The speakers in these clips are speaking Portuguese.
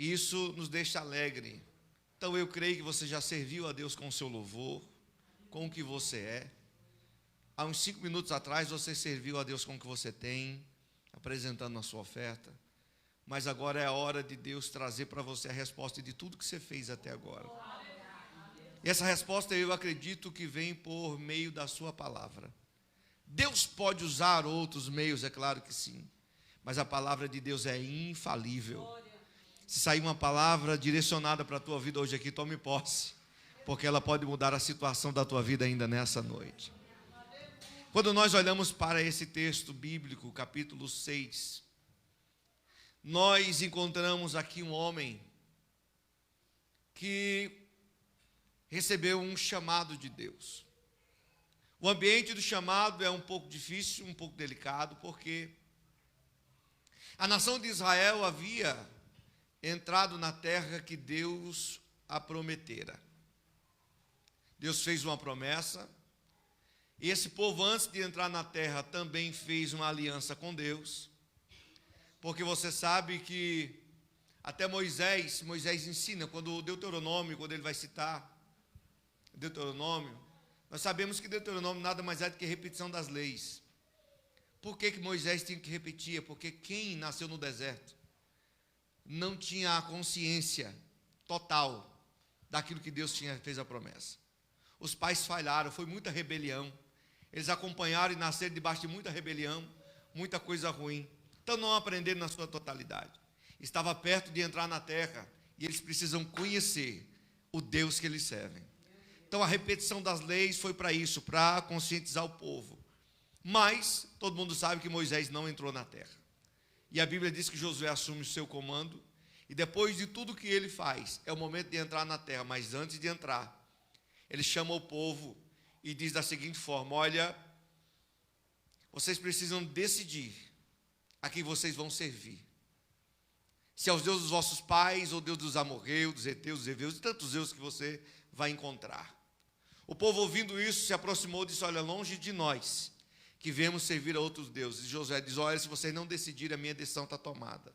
E isso nos deixa alegre. Então eu creio que você já serviu a Deus com o seu louvor, com o que você é. Há uns 5 minutos atrás você serviu a Deus com o que você tem, apresentando a sua oferta. Mas agora é a hora de Deus trazer para você a resposta de tudo que você fez até agora. E essa resposta eu acredito que vem por meio da sua palavra. Deus pode usar outros meios, é claro que sim. Mas a palavra de Deus é infalível. Se sair uma palavra direcionada para a tua vida hoje aqui, tome posse. Porque ela pode mudar a situação da tua vida ainda nessa noite. Quando nós olhamos para esse texto bíblico, capítulo 6, nós encontramos aqui um homem que recebeu um chamado de Deus. O ambiente do chamado é um pouco difícil, um pouco delicado, porque a nação de Israel havia entrado na terra que Deus a prometera. Deus fez uma promessa, e esse povo, antes de entrar na terra, também fez uma aliança com Deus, porque você sabe que até Moisés ensina, quando o Deuteronômio, quando ele vai citar Deuteronômio, nós sabemos que Deuteronômio nada mais é do que repetição das leis. Por que Moisés tinha que repetir? Porque quem nasceu no deserto não tinha a consciência total daquilo que Deus fez a promessa. Os pais falharam, foi muita rebelião. Eles acompanharam e nasceram debaixo de muita rebelião, muita coisa ruim. Então não aprenderam na sua totalidade. Estava perto de entrar na terra e eles precisam conhecer o Deus que eles servem. Então a repetição das leis foi para isso, para conscientizar o povo. Mas todo mundo sabe que Moisés não entrou na terra. E a Bíblia diz que Josué assume o seu comando. E depois de tudo que ele faz, é o momento de entrar na terra. Mas antes de entrar, ele chama o povo e diz da seguinte forma: olha, vocês precisam decidir a quem vocês vão servir. Se aos deuses dos vossos pais, ou Deus dos amorreus, dos heteus, dos heveus, e tantos deuses que você vai encontrar. O povo, ouvindo isso, se aproximou e disse: olha, longe de nós, que viemos servir a outros deuses. E Josué diz: olha, se vocês não decidirem, a minha decisão está tomada.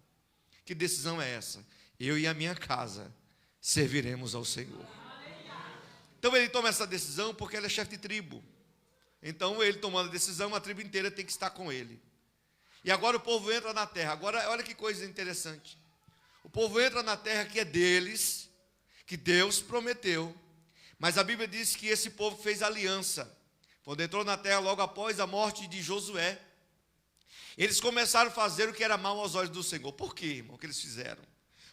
Que decisão é essa? Eu e a minha casa serviremos ao Senhor. Então ele toma essa decisão porque ele é chefe de tribo. Então ele tomando a decisão, a tribo inteira tem que estar com ele. E agora o povo entra na terra. Agora olha que coisa interessante. O povo entra na terra que é deles, que Deus prometeu. Mas a Bíblia diz que esse povo fez aliança. Quando entrou na terra logo após a morte de Josué, eles começaram a fazer o que era mal aos olhos do Senhor. Por quê, irmão, que eles fizeram?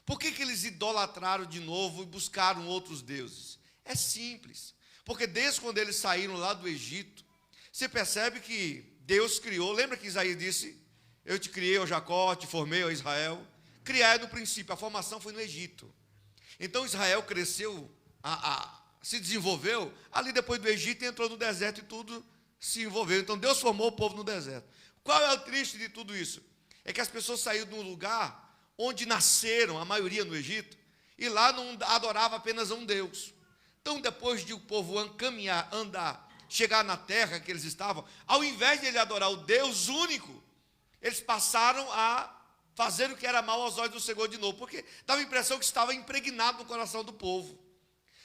Por que eles idolatraram de novo e buscaram outros deuses? É simples, porque desde quando eles saíram lá do Egito, você percebe que Deus criou, lembra que Isaías disse: eu te criei, ó Jacó, te formei, ó Israel. Criar é no princípio, a formação foi no Egito. Então Israel cresceu, se desenvolveu, ali depois do Egito entrou no deserto e tudo se envolveu. Então Deus formou o povo no deserto. Qual é o triste de tudo isso? É que as pessoas saíram de um lugar onde nasceram, a maioria no Egito, e lá não adorava apenas a um Deus. Então, depois de o povo chegar na terra que eles estavam, ao invés de ele adorar o Deus único, eles passaram a fazer o que era mal aos olhos do Senhor de novo, porque dava a impressão que estava impregnado no coração do povo.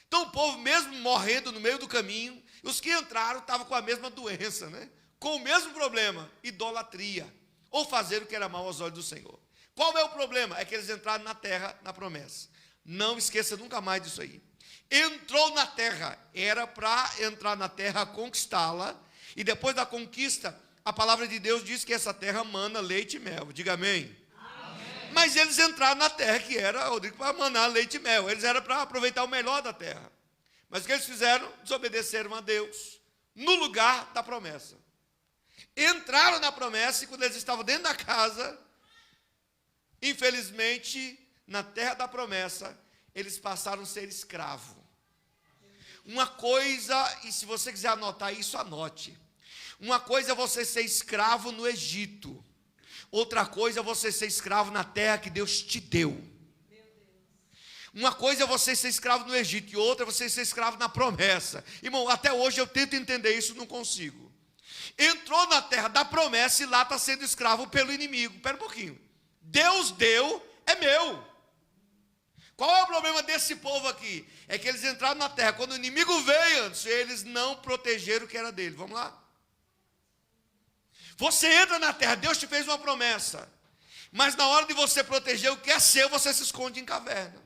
Então, o povo, mesmo morrendo no meio do caminho, os que entraram estavam com a mesma doença, né? Com o mesmo problema, idolatria, ou fazer o que era mal aos olhos do Senhor. Qual é o problema? É que eles entraram na terra, na promessa. Não esqueça nunca mais disso aí. Entrou na terra, era para entrar na terra, conquistá-la, e depois da conquista, a palavra de Deus diz que essa terra mana leite e mel. Diga amém. Amém. Mas eles entraram na terra que era, Rodrigo, para manar leite e mel. Eles eram para aproveitar o melhor da terra. Mas o que eles fizeram? Desobedeceram a Deus, no lugar da promessa. Entraram na promessa, e quando eles estavam dentro da casa, infelizmente, na terra da promessa, eles passaram a ser escravos. Uma coisa, e se você quiser anotar isso, anote. Uma coisa é você ser escravo no Egito. Outra coisa é você ser escravo na terra que Deus te deu. Uma coisa é você ser escravo no Egito, e outra é você ser escravo na promessa. Irmão, até hoje eu tento entender isso, não consigo. Entrou na terra da promessa e lá está sendo escravo pelo inimigo. Espera um pouquinho. Deus deu, é meu. Qual é o problema desse povo aqui? É que eles entraram na terra. Quando o inimigo veio antes, eles não protegeram o que era dele. Vamos lá? Você entra na terra, Deus te fez uma promessa. Mas na hora de você proteger o que é seu, você se esconde em caverna.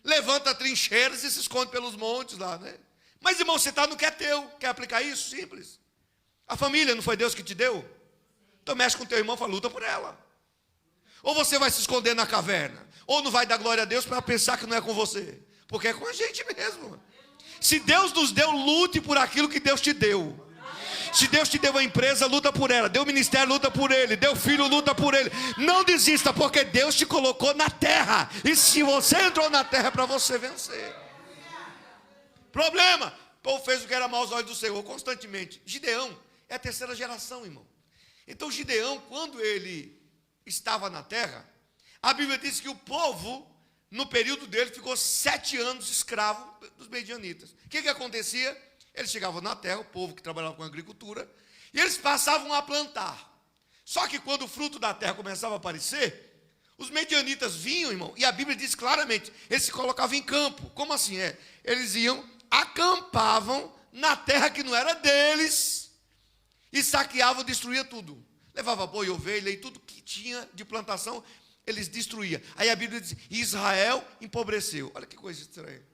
Levanta trincheiras e se esconde pelos montes lá, né? Mas, irmão, você está no que é teu. Quer aplicar isso? Simples. A família não foi Deus que te deu? Então mexe com teu irmão e fala, luta por ela. Ou você vai se esconder na caverna, ou não vai dar glória a Deus para pensar que não é com você. Porque é com a gente mesmo. Se Deus nos deu, lute por aquilo que Deus te deu. Se Deus te deu uma empresa, luta por ela. Deu ministério, luta por ele. Deu filho, luta por ele. Não desista, porque Deus te colocou na terra. E se você entrou na terra, é para você vencer. Problema: o povo fez o que era mal aos olhos do Senhor constantemente. Gideão é a terceira geração, irmão. Então Gideão, quando ele estava na terra, a Bíblia diz que o povo, no período dele, ficou 7 anos escravo dos medianitas. O que acontecia? Eles chegavam na terra, o povo que trabalhava com agricultura, e eles passavam a plantar. Só que quando o fruto da terra começava a aparecer, os medianitas vinham, irmão, e a Bíblia diz claramente, eles se colocavam em campo. Como assim é? Eles iam, acampavam na terra que não era deles, e saqueavam, destruíam tudo. Levava boi, ovelha e tudo que tinha de plantação, eles destruíam. Aí a Bíblia diz, Israel empobreceu. Olha que coisa estranha.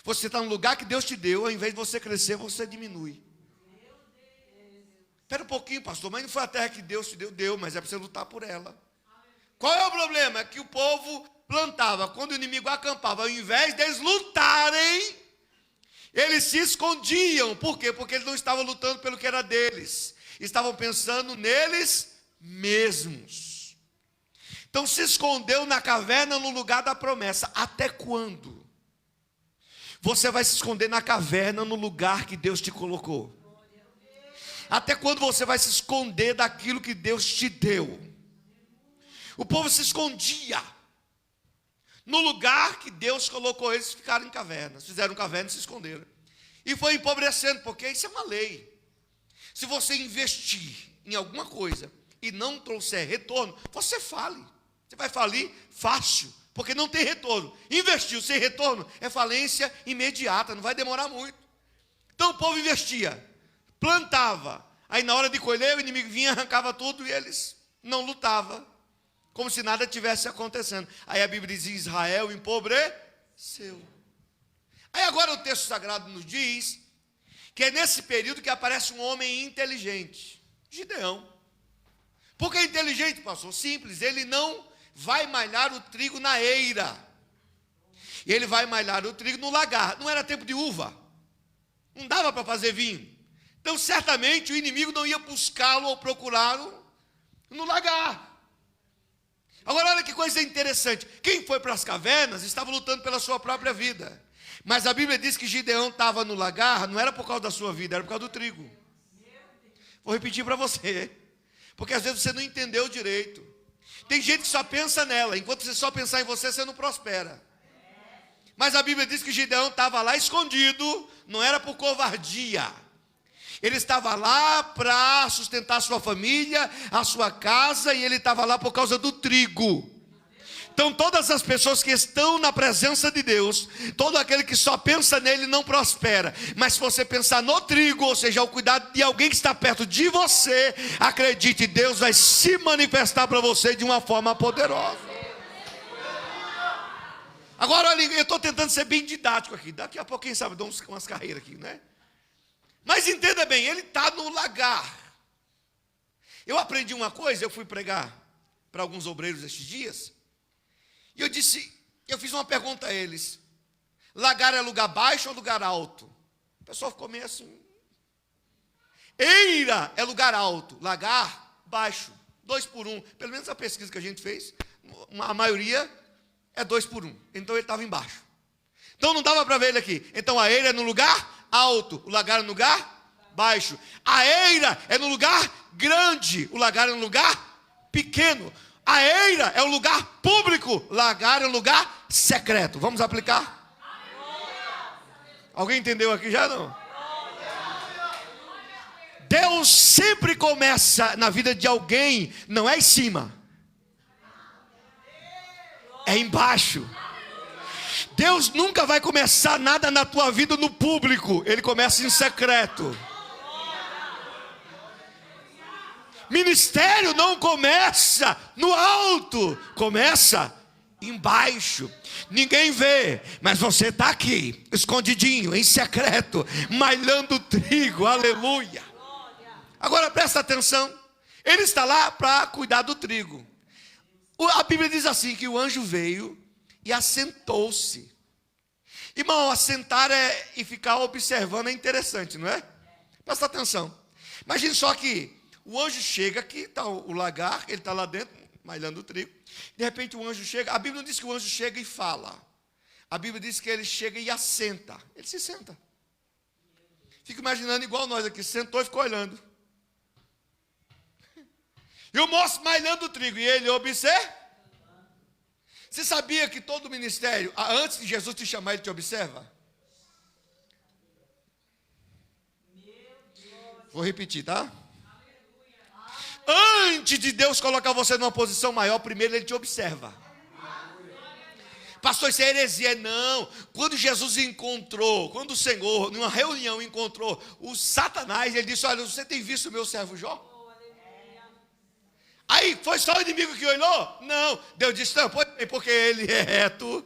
Você está no lugar que Deus te deu, ao invés de você crescer, você diminui. Espera um pouquinho, pastor, mas não foi a terra que Deus te deu? Deu, mas é para você lutar por ela. Qual é o problema? É que o povo plantava, quando o inimigo acampava, ao invés deles lutarem, eles se escondiam. Por quê? Porque eles não estavam lutando pelo que era deles. Estavam pensando neles mesmos. Então se escondeu na caverna no lugar da promessa. Até quando? Você vai se esconder na caverna no lugar que Deus te colocou? Até quando você vai se esconder daquilo que Deus te deu? O povo se escondia no lugar que Deus colocou eles, ficaram em cavernas. Fizeram cavernas e se esconderam. E foi empobrecendo, porque isso é uma lei. Se você investir em alguma coisa e não trouxer retorno, você fale. Você vai falir fácil, porque não tem retorno. Investiu sem retorno é falência imediata, não vai demorar muito. Então o povo investia, plantava. Aí na hora de colher o inimigo vinha, arrancava tudo e eles não lutavam, como se nada tivesse acontecendo. Aí a Bíblia diz, Israel empobreceu. Aí agora o texto sagrado nos diz que é nesse período que aparece um homem inteligente, Gideão. Por que inteligente, pastor? Simples, ele não vai malhar o trigo na eira. Ele vai malhar o trigo no lagar. Não era tempo de uva. Não dava para fazer vinho. Então, certamente, o inimigo não ia buscá-lo ou procurá-lo no lagar. Agora, olha que coisa interessante. Quem foi para as cavernas estava lutando pela sua própria vida. Mas a Bíblia diz que Gideão estava no lagar, não era por causa da sua vida, era por causa do trigo. Vou repetir para você, porque às vezes você não entendeu direito. Tem gente que só pensa nela, enquanto você só pensar em você, você não prospera. Mas a Bíblia diz que Gideão estava lá escondido, não era por covardia. Ele estava lá para sustentar a sua família, a sua casa, e ele estava lá por causa do trigo. Então todas as pessoas que estão na presença de Deus, todo aquele que só pensa nele não prospera. Mas se você pensar no trigo, ou seja, ao cuidado de alguém que está perto de você, acredite, Deus vai se manifestar para você de uma forma poderosa. Agora, olha, eu estou tentando ser bem didático aqui. Daqui a pouco, quem sabe, dou umas carreiras aqui, né? Mas entenda bem, ele está no lagar. Eu aprendi uma coisa, eu fui pregar para alguns obreiros estes dias. E eu fiz uma pergunta a eles. Lagar é lugar baixo ou lugar alto? O pessoal ficou meio assim. Eira é lugar alto, lagar baixo, 2 por 1. Pelo menos a pesquisa que a gente fez, a maioria é 2 por 1. Então ele estava embaixo. Então não dava para ver ele aqui. Então a eira é no lugar alto, o lagar é no lugar baixo. A eira é no lugar grande, o lagar é no lugar pequeno. A eira é um lugar público, lagar é um lugar secreto. Vamos aplicar? Alguém entendeu aqui já não? Deus sempre começa na vida de alguém, não é em cima, é é embaixo. Deus nunca vai começar nada na tua vida no público. Ele começa em secreto. Ministério não começa no alto, começa embaixo. Ninguém vê, mas você está aqui, escondidinho, em secreto, malhando trigo, aleluia. Agora presta atenção, ele está lá para cuidar do trigo. A Bíblia diz assim, que o anjo veio e assentou-se. Irmão, assentar e ficar observando é interessante, não é? Presta atenção. Imagine só que o anjo chega, aqui está o lagar, ele está lá dentro, malhando o trigo. De repente o anjo chega, a Bíblia não diz que o anjo chega e fala. A Bíblia diz que ele chega e assenta. Ele se senta. Fica imaginando igual nós aqui, sentou e ficou olhando. E o moço malhando o trigo, e ele observa. Você sabia que todo ministério, antes de Jesus te chamar, ele te observa? Vou repetir, tá? Antes de Deus colocar você numa posição maior, primeiro ele te observa. Pastor, isso é heresia. Não. Quando Jesus encontrou, quando o Senhor, numa reunião, encontrou o Satanás, ele disse, olha, você tem visto o meu servo Jó? Aí, foi só o inimigo que olhou? Não. Deus disse, não, porque ele é reto,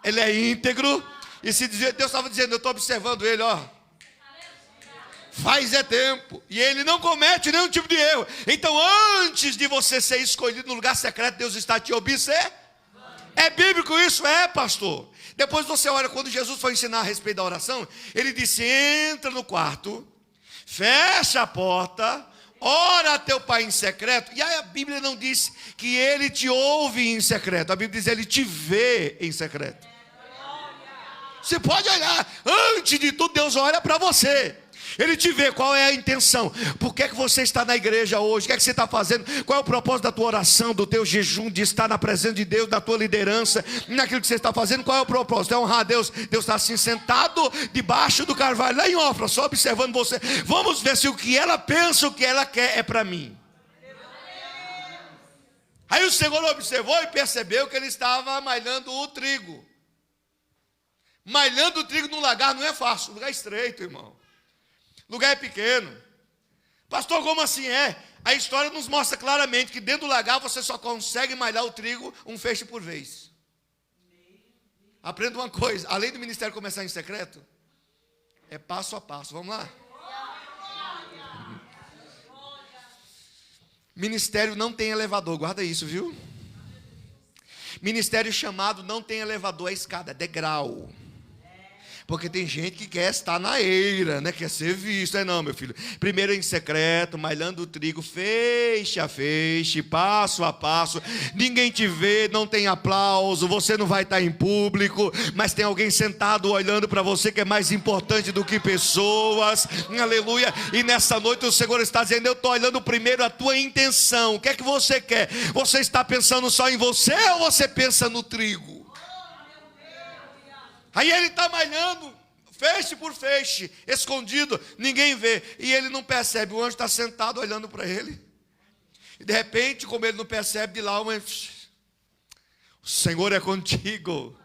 ele é íntegro. E se Deus estava dizendo, eu estou observando ele, ó. Faz tempo. E ele não comete nenhum tipo de erro. Então, antes de você ser escolhido no lugar secreto, Deus está te observando. É bíblico isso? É, pastor. Depois você olha, quando Jesus foi ensinar a respeito da oração, ele disse, entra no quarto, fecha a porta, ora a teu pai em secreto. E aí a Bíblia não diz que ele te ouve em secreto. A Bíblia diz, ele te vê em secreto. Você pode olhar. Antes de tudo, Deus olha para você. Ele te vê, qual é a intenção? Por que é que você está na igreja hoje? O que é que você está fazendo? Qual é o propósito da tua oração, do teu jejum, de estar na presença de Deus, da tua liderança, naquilo que você está fazendo? Qual é o propósito? É honrar a Deus. Deus está assim sentado debaixo do carvalho, lá em Ofra, só observando você. Vamos ver se o que ela pensa, o que ela quer é para mim. Aí o Senhor observou e percebeu que ele estava malhando o trigo. Malhando o trigo num lagar não é fácil, lugar estreito, irmão. Lugar é pequeno. Pastor, como assim é? A história nos mostra claramente que dentro do lagar você só consegue malhar o trigo um feixe por vez. Aprenda uma coisa, além do ministério começar em secreto, é passo a passo. Vamos lá? Ministério não tem elevador, guarda isso, viu? Ministério chamado não tem elevador, é escada, é degrau. Porque tem gente que quer estar na eira, né? Quer ser visto. Não, meu filho. Primeiro em secreto, malhando o trigo, feixe a feixe, passo a passo. Ninguém te vê, não tem aplauso, você não vai estar em público, mas tem alguém sentado olhando para você que é mais importante do que pessoas. Aleluia. E nessa noite o Senhor está dizendo, eu estou olhando primeiro a tua intenção. O que é que você quer? Você está pensando só em você ou você pensa no trigo? Aí ele está malhando, feixe por feixe, escondido, ninguém vê. E ele não percebe, o anjo está sentado olhando para ele. E de repente, como ele não percebe, de lá o Senhor é contigo,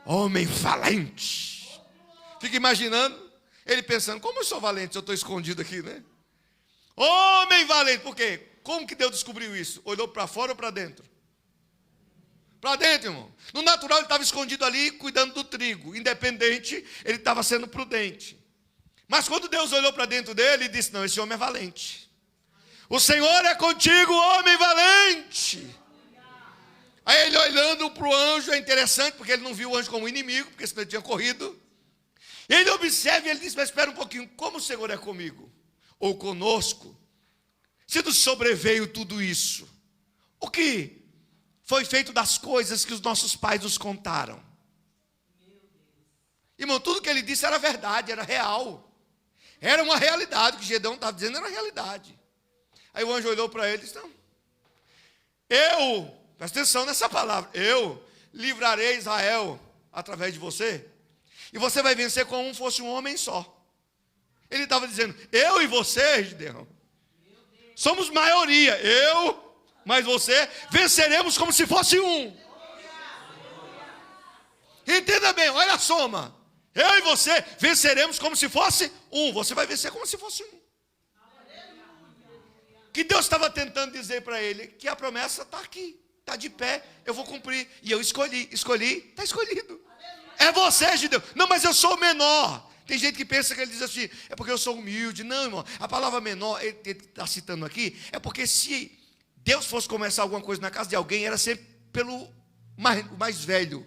homem valente. Fica imaginando, ele pensando, como eu sou valente se eu estou escondido aqui, né? Homem valente, por quê? Como que Deus descobriu isso? Olhou para fora ou para dentro? Para dentro, irmão. No natural ele estava escondido ali, cuidando do trigo. Independente, ele estava sendo prudente. Mas quando Deus olhou para dentro dele, ele disse, não, esse homem é valente. O Senhor é contigo, homem valente. Aí ele olhando para o anjo, é interessante, porque ele não viu o anjo como inimigo, porque senão ele tinha corrido. Ele observa e ele diz, mas espera um pouquinho, como o Senhor é comigo? Ou conosco? Se nos sobreveio tudo isso, o que foi feito das coisas que os nossos pais nos contaram? Irmão, tudo que ele disse era verdade, era real. Era uma realidade, o que Gedeão estava dizendo era realidade. Aí o anjo olhou para ele e disse, não, presta atenção nessa palavra, eu livrarei Israel através de você, e você vai vencer como se fosse um homem só. Ele estava dizendo, eu e você, Gedeão, somos maioria, eu, mas você, venceremos como se fosse um. Entenda bem, olha a soma. Eu e você venceremos como se fosse um. Você vai vencer como se fosse um. Que Deus estava tentando dizer para ele que a promessa está aqui, está de pé, eu vou cumprir. E eu escolhi, está escolhido. É você, Gideão. Não, mas eu sou o menor. Tem gente que pensa que ele diz assim, é porque eu sou humilde. Não, irmão, a palavra menor, ele está citando aqui, é porque se Deus fosse começar alguma coisa na casa de alguém, era sempre pelo mais velho,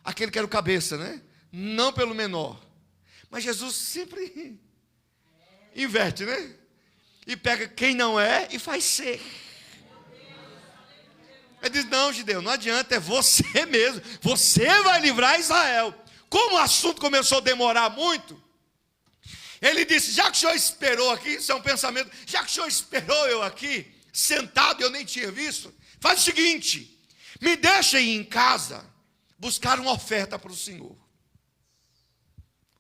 aquele que era o cabeça, né? Não pelo menor. Mas Jesus sempre inverte, né? E pega quem não é e faz ser. Ele diz, não, Gideão, não adianta, é você mesmo. Você vai livrar Israel. Como o assunto começou a demorar muito, ele disse, já que o senhor esperou aqui, isso é um pensamento, já que o senhor esperou eu aqui, sentado, eu nem tinha visto, faz o seguinte, me deixa ir em casa, buscar uma oferta para o Senhor.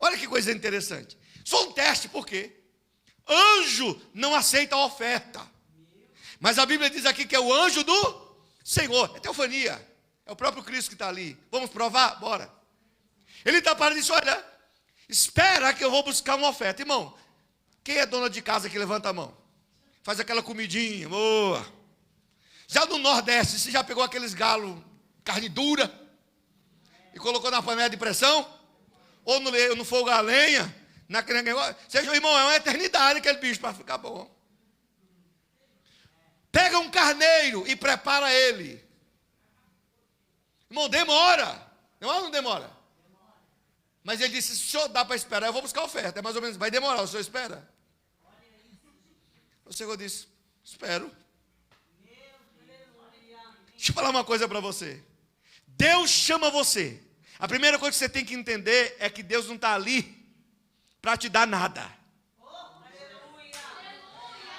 Olha que coisa interessante. Só um teste, por quê? Anjo não aceita a oferta. Mas a Bíblia diz aqui que é o anjo do Senhor. É teofania. É o próprio Cristo que está ali. Vamos provar? Bora. Ele está parado e diz, olha, espera que eu vou buscar uma oferta. Irmão, quem é dona de casa que levanta a mão? Faz aquela comidinha, boa. Já no Nordeste, você já pegou aqueles galos, carne dura, e colocou na panela de pressão? Ou no fogo a lenha? Naquele negócio? Seja, irmão, é uma eternidade aquele bicho para ficar bom. Pega um carneiro e prepara ele. Irmão, demora. Não demora? Mas ele disse, se o senhor dá para esperar, eu vou buscar a oferta. É mais ou menos, vai demorar, o senhor espera? O Senhor disse, espero. Deixa eu falar uma coisa para você. Deus chama você. A primeira coisa que você tem que entender é que Deus não está ali para te dar nada.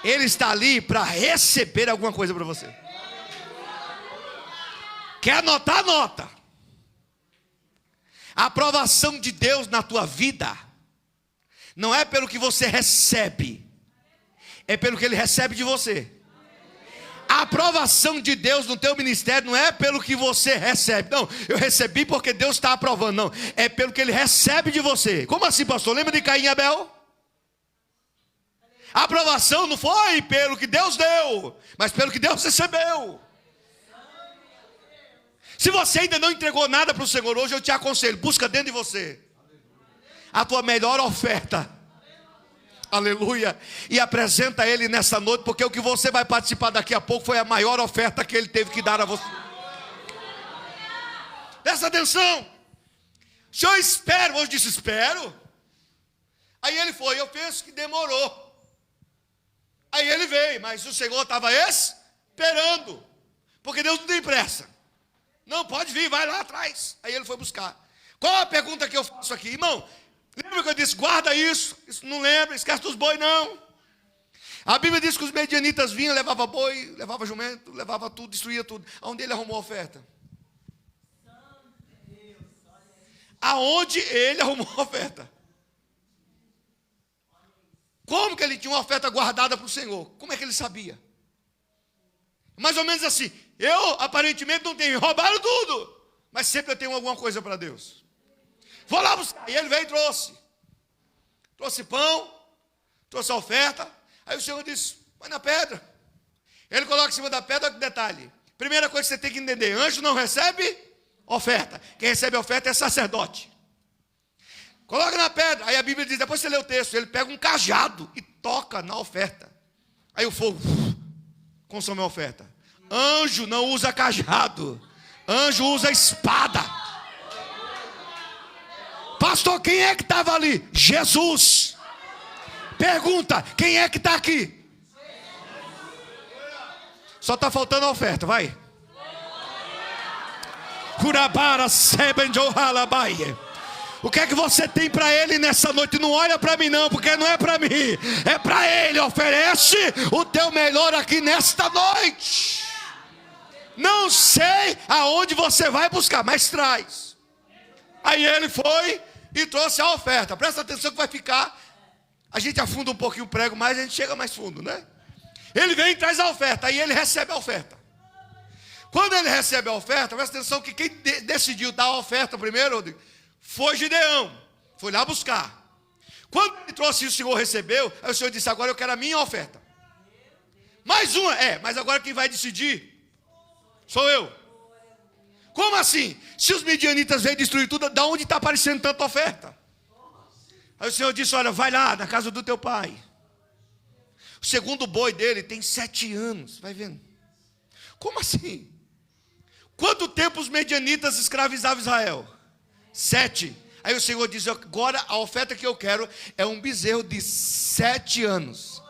Ele está ali para receber alguma coisa para você. Quer anotar? Anota. A aprovação de Deus na tua vida não é pelo que você recebe, é pelo que Ele recebe de você. A aprovação de Deus no teu ministério não é pelo que você recebe. Não, eu recebi porque Deus está aprovando. Não, é pelo que Ele recebe de você. Como assim, pastor? Lembra de Caim e Abel? A aprovação não foi pelo que Deus deu, mas pelo que Deus recebeu. Se você ainda não entregou nada para o Senhor hoje, eu te aconselho, busca dentro de você a tua melhor oferta. Aleluia. E apresenta a Ele nessa noite, porque o que você vai participar daqui a pouco foi a maior oferta que Ele teve que dar a você. Presta atenção. O senhor espera, hoje disse espero. Aí ele foi, eu penso que demorou. Aí ele veio, mas o Senhor estava esperando, porque Deus não tem pressa. Não, pode vir, vai lá atrás. Aí ele foi buscar. Qual a pergunta que eu faço aqui? Irmão, lembra que eu disse, guarda isso. Isso não lembra, esquece dos bois não. A Bíblia diz que os medianitas vinham, levava boi, levava jumento, levava tudo, destruía tudo. Aonde ele arrumou a oferta? Aonde ele arrumou a oferta? Como que ele tinha uma oferta guardada para o Senhor? Como é que ele sabia? Mais ou menos assim, eu aparentemente não tenho, roubaram tudo, mas sempre eu tenho alguma coisa para Deus. Vou lá buscar. E ele veio e trouxe pão, trouxe a oferta. Aí o Senhor disse, põe na pedra. Ele coloca em cima da pedra, olha que detalhe. Primeira coisa que você tem que entender, anjo não recebe oferta. Quem recebe oferta é sacerdote. Coloca na pedra. Aí a Bíblia diz, depois você lê o texto, ele pega um cajado e toca na oferta. Aí o fogo consome a oferta. Anjo não usa cajado, anjo usa espada. Pastor, quem é que estava ali? Jesus. Pergunta, quem é que está aqui? Só está faltando a oferta, vai. Curabara sebenjohalabaye. O que é que você tem para Ele nessa noite? Não olha para mim não, porque não é para mim, é para Ele. Oferece o teu melhor aqui nesta noite. Não sei aonde você vai buscar, mas traz. Aí ele foi e trouxe a oferta. Presta atenção que vai ficar. A gente afunda um pouquinho o prego, mas a gente chega mais fundo, né? Ele vem e traz a oferta, aí ele recebe a oferta. Quando ele recebe a oferta, presta atenção que quem decidiu dar a oferta primeiro, Rodrigo, foi Gideão. Foi lá buscar. Quando ele trouxe isso, o Senhor recebeu. Aí o Senhor disse, agora eu quero a minha oferta. Mais uma, mas agora quem vai decidir sou eu. Como assim? Se os midianitas veio destruir tudo, da onde está aparecendo tanta oferta? Aí o Senhor disse, olha, vai lá na casa do teu pai. O segundo boi dele tem 7 anos, vai vendo. Como assim? Quanto tempo os medianitas escravizavam Israel? 7. Aí o Senhor diz, agora a oferta que eu quero é um bezerro de 7 anos.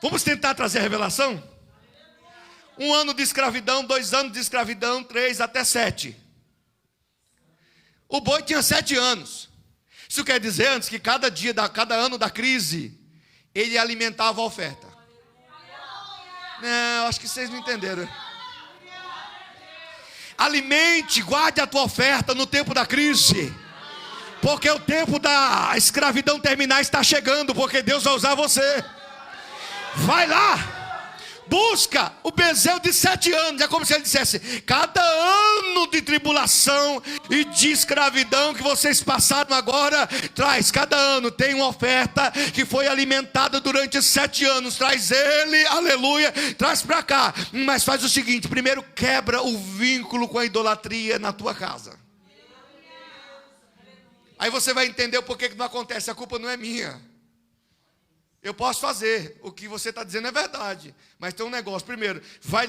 Vamos tentar trazer a revelação? 1 ano de escravidão, 2 anos de escravidão, 3 até 7. O boi tinha 7 anos. Isso quer dizer, antes que cada ano da crise, ele alimentava a oferta. Não, acho que vocês não entenderam. Alimente, guarde a tua oferta no tempo da crise. Porque o tempo da escravidão terminar está chegando, porque Deus vai usar você. Vai lá, busca o bezerro de 7 anos. É como se ele dissesse, cada ano de tribulação e de escravidão que vocês passaram agora, traz, cada ano tem uma oferta que foi alimentada durante 7 anos, traz ele, aleluia, traz para cá. Mas faz o seguinte, primeiro quebra o vínculo com a idolatria na tua casa. Aí você vai entender o porquê que não acontece, a culpa não é minha. Eu posso fazer, o que você está dizendo é verdade, mas tem um negócio, primeiro, vai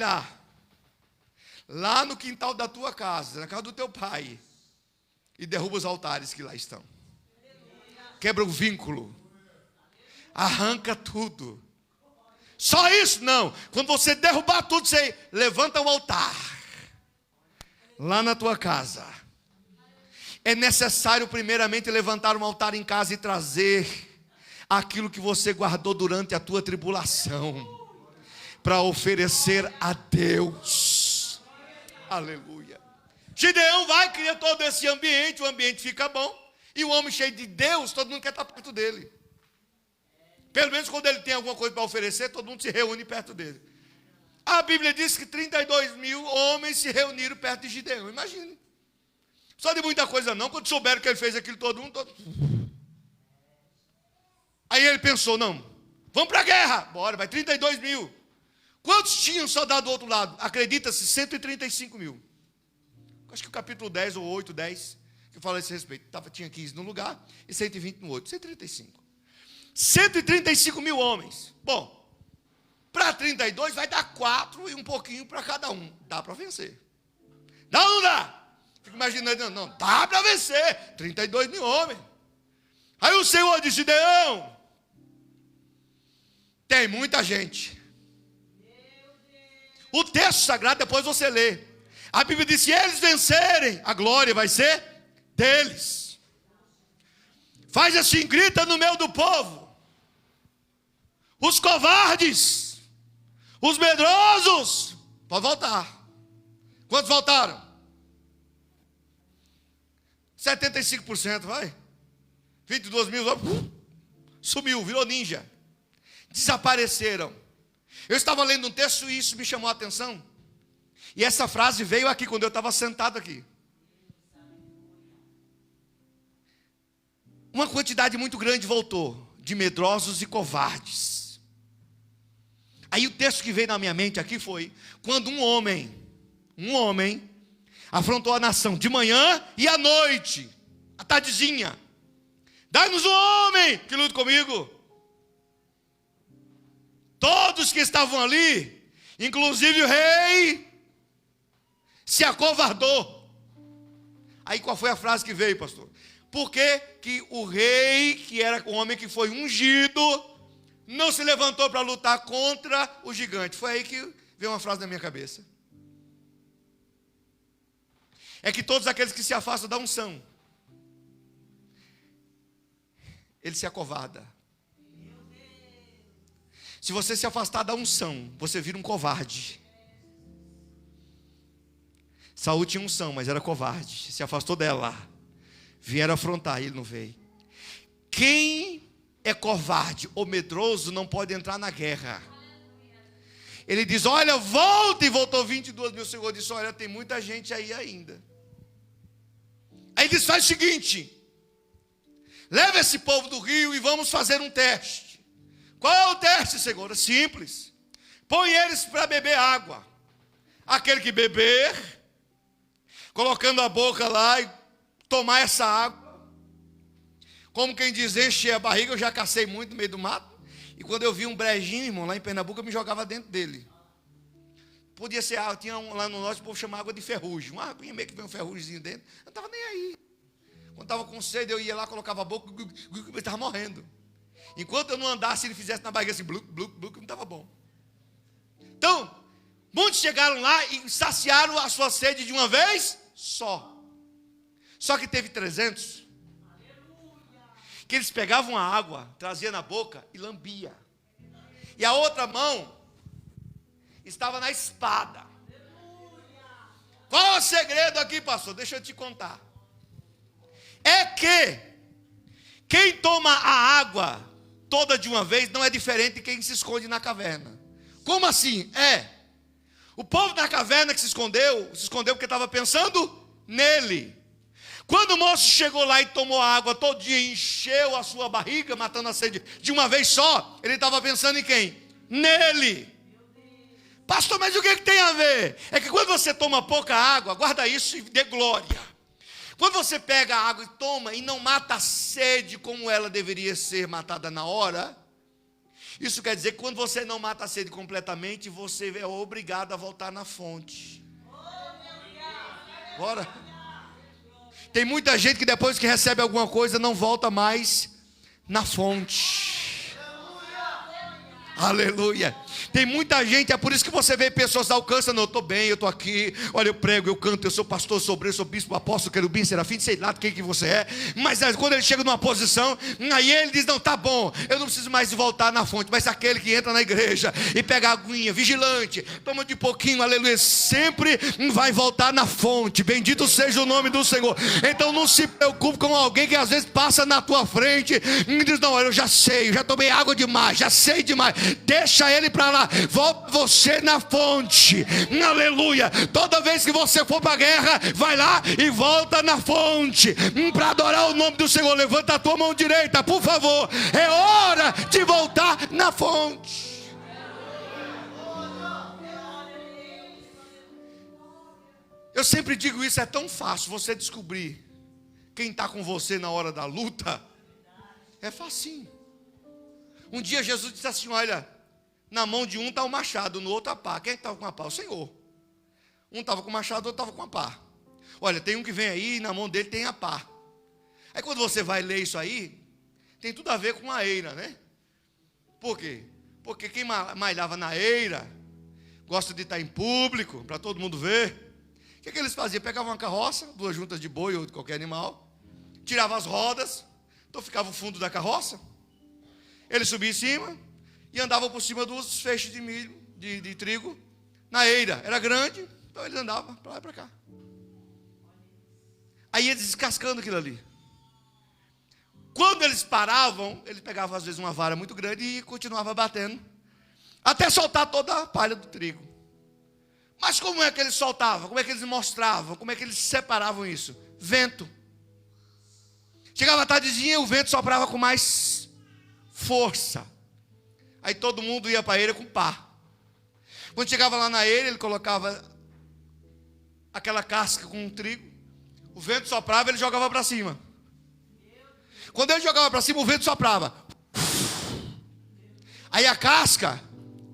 lá no quintal da tua casa, na casa do teu pai, e derruba os altares que lá estão. Quebra o vínculo, arranca tudo. Só isso? Não. Quando você derrubar tudo, você levanta o altar, lá na tua casa. É necessário primeiramente levantar um altar em casa e trazer aquilo que você guardou durante a tua tribulação, para oferecer a Deus. Aleluia. Gideão vai, cria todo esse ambiente, o ambiente fica bom, e o homem cheio de Deus, todo mundo quer estar perto dele. Pelo menos quando ele tem alguma coisa para oferecer, todo mundo se reúne perto dele. A Bíblia diz que 32 mil homens se reuniram perto de Gideão. Imagine. Só de muita coisa não, quando souberam que ele fez aquilo todo. Aí ele pensou, não, vamos para a guerra. Bora, vai 32 mil. Quantos tinham soldado do outro lado? Acredita-se, 135 mil. Acho que o capítulo 10 ou 8, 10, que fala a esse respeito. Tinha 15 no lugar e 120 no outro. 135. 135 mil homens. Bom, para 32 vai dar 4 e um pouquinho para cada um. Dá para vencer. Dá ou não dá? Fico imaginando, não, dá para vencer. 32 mil homens. Aí o Senhor disse, Gideão, tem muita gente. O texto sagrado, depois você lê. A Bíblia diz, se eles vencerem, a glória vai ser deles. Faz assim, grita no meio do povo. Os covardes, os medrosos, pode voltar. Quantos voltaram? 75%, vai. 22 mil, sumiu, virou ninja. Desapareceram. Eu estava lendo um texto e isso me chamou a atenção. E essa frase veio aqui quando eu estava sentado aqui. Uma quantidade muito grande voltou, de medrosos e covardes. Aí o texto que veio na minha mente aqui foi, quando um homem, afrontou a nação de manhã e à noite, à tardezinha. Dá-nos um homem que luta comigo. Todos que estavam ali, inclusive o rei, se acovardou. Aí qual foi a frase que veio, pastor? Por que o rei, que era o homem que foi ungido, não se levantou para lutar contra o gigante? Foi aí que veio uma frase na minha cabeça. É que todos aqueles que se afastam da unção, ele se acovarda. Se você se afastar da unção, você vira um covarde. Saul tinha unção, mas era covarde. Se afastou dela. Vieram afrontar, ele não veio. Quem é covarde ou medroso não pode entrar na guerra. Ele diz, olha, volta, e voltou 22 mil. O Senhor disse, olha, tem muita gente aí ainda. Aí ele diz, faz o seguinte, leva esse povo do rio e vamos fazer um teste. Qual é o teste, Senhor? É simples. Põe eles para beber água. Aquele que beber, colocando a boca lá e tomar essa água, como quem diz, enche a barriga. Eu já cacei muito no meio do mato. E quando eu vi um brejinho, irmão, lá em Pernambuco, eu me jogava dentro dele. Podia ser água, tinha lá no norte, o povo chama água de ferrugem. Uma água meio que vem um ferrugemzinho dentro. Eu não estava nem aí. Quando estava com sede, eu ia lá, colocava a boca, eu estava morrendo. Enquanto eu não andasse, ele fizesse na barriga assim, bluc, bluc, bluc, não estava bom. Então, muitos chegaram lá e saciaram a sua sede de uma vez só. Só que teve 300. Que eles pegavam a água, traziam na boca e lambia. E a outra mão estava na espada. Qual é o segredo aqui, pastor? Deixa eu te contar. É que quem toma a água toda de uma vez não é diferente de quem se esconde na caverna. Como assim? O povo da caverna que se escondeu porque estava pensando nele. Quando o moço chegou lá e tomou a água todo dia e encheu a sua barriga, matando a sede de uma vez só, ele estava pensando em quem? Nele. Pastor, mas o que tem a ver? É que quando você toma pouca água, guarda isso e dê glória. Quando você pega a água e toma e não mata a sede como ela deveria ser matada na hora, isso quer dizer que quando você não mata a sede completamente, você é obrigado a voltar na fonte. Bora. Tem muita gente que depois que recebe alguma coisa não volta mais na fonte. Aleluia. Tem muita gente, é por isso que você vê pessoas alcançando, eu estou bem, eu estou aqui, olha, eu prego, eu canto, eu sou pastor, sou obreiro, sou bispo, apóstolo, querubim, serafim, sei lá quem que você é, mas quando ele chega numa posição, aí ele diz, não, tá bom, eu não preciso mais voltar na fonte, mas aquele que entra na igreja e pega a aguinha, vigilante, toma de pouquinho, aleluia, sempre vai voltar na fonte, bendito seja o nome do Senhor. Então não se preocupe com alguém que às vezes passa na tua frente e diz, não, eu já sei, eu já tomei água demais, já sei demais, deixa ele para lá. Volta você na fonte, aleluia. Toda vez que você for para a guerra, vai lá e volta na fonte para adorar o nome do Senhor. Levanta a tua mão direita, por favor. É hora de voltar na fonte. Eu sempre digo isso, é tão fácil você descobrir quem está com você na hora da luta. É facinho. Um dia Jesus disse assim, olha, na mão de um está o machado, no outro a pá. Quem estava com a pá? O Senhor. Um estava com o machado, o outro estava com a pá. Olha, tem um que vem aí, na mão dele tem a pá. Aí quando você vai ler isso aí, tem tudo a ver com a eira, né? Por quê? Porque quem malhava na eira, gosta de estar em público, para todo mundo ver. O que eles faziam? Pegavam uma carroça, 2 juntas de boi ou de qualquer animal, tiravam as rodas, então ficava o fundo da carroça, ele subia em cima, e andavam por cima dos feixes de milho, de trigo, na eira. Era grande, então eles andavam para lá e para cá. Aí eles descascando aquilo ali. Quando eles paravam, eles pegavam às vezes uma vara muito grande e continuavam batendo, até soltar toda a palha do trigo. Mas como é que eles soltavam? Como é que eles mostravam? Como é que eles separavam isso? Vento. Chegava a tardezinha, o vento soprava com mais força. Aí todo mundo ia para a eira com pá. Quando chegava lá na eira, ele colocava aquela casca com trigo. O vento soprava, ele jogava para cima. Quando ele jogava para cima, o vento soprava. Aí a casca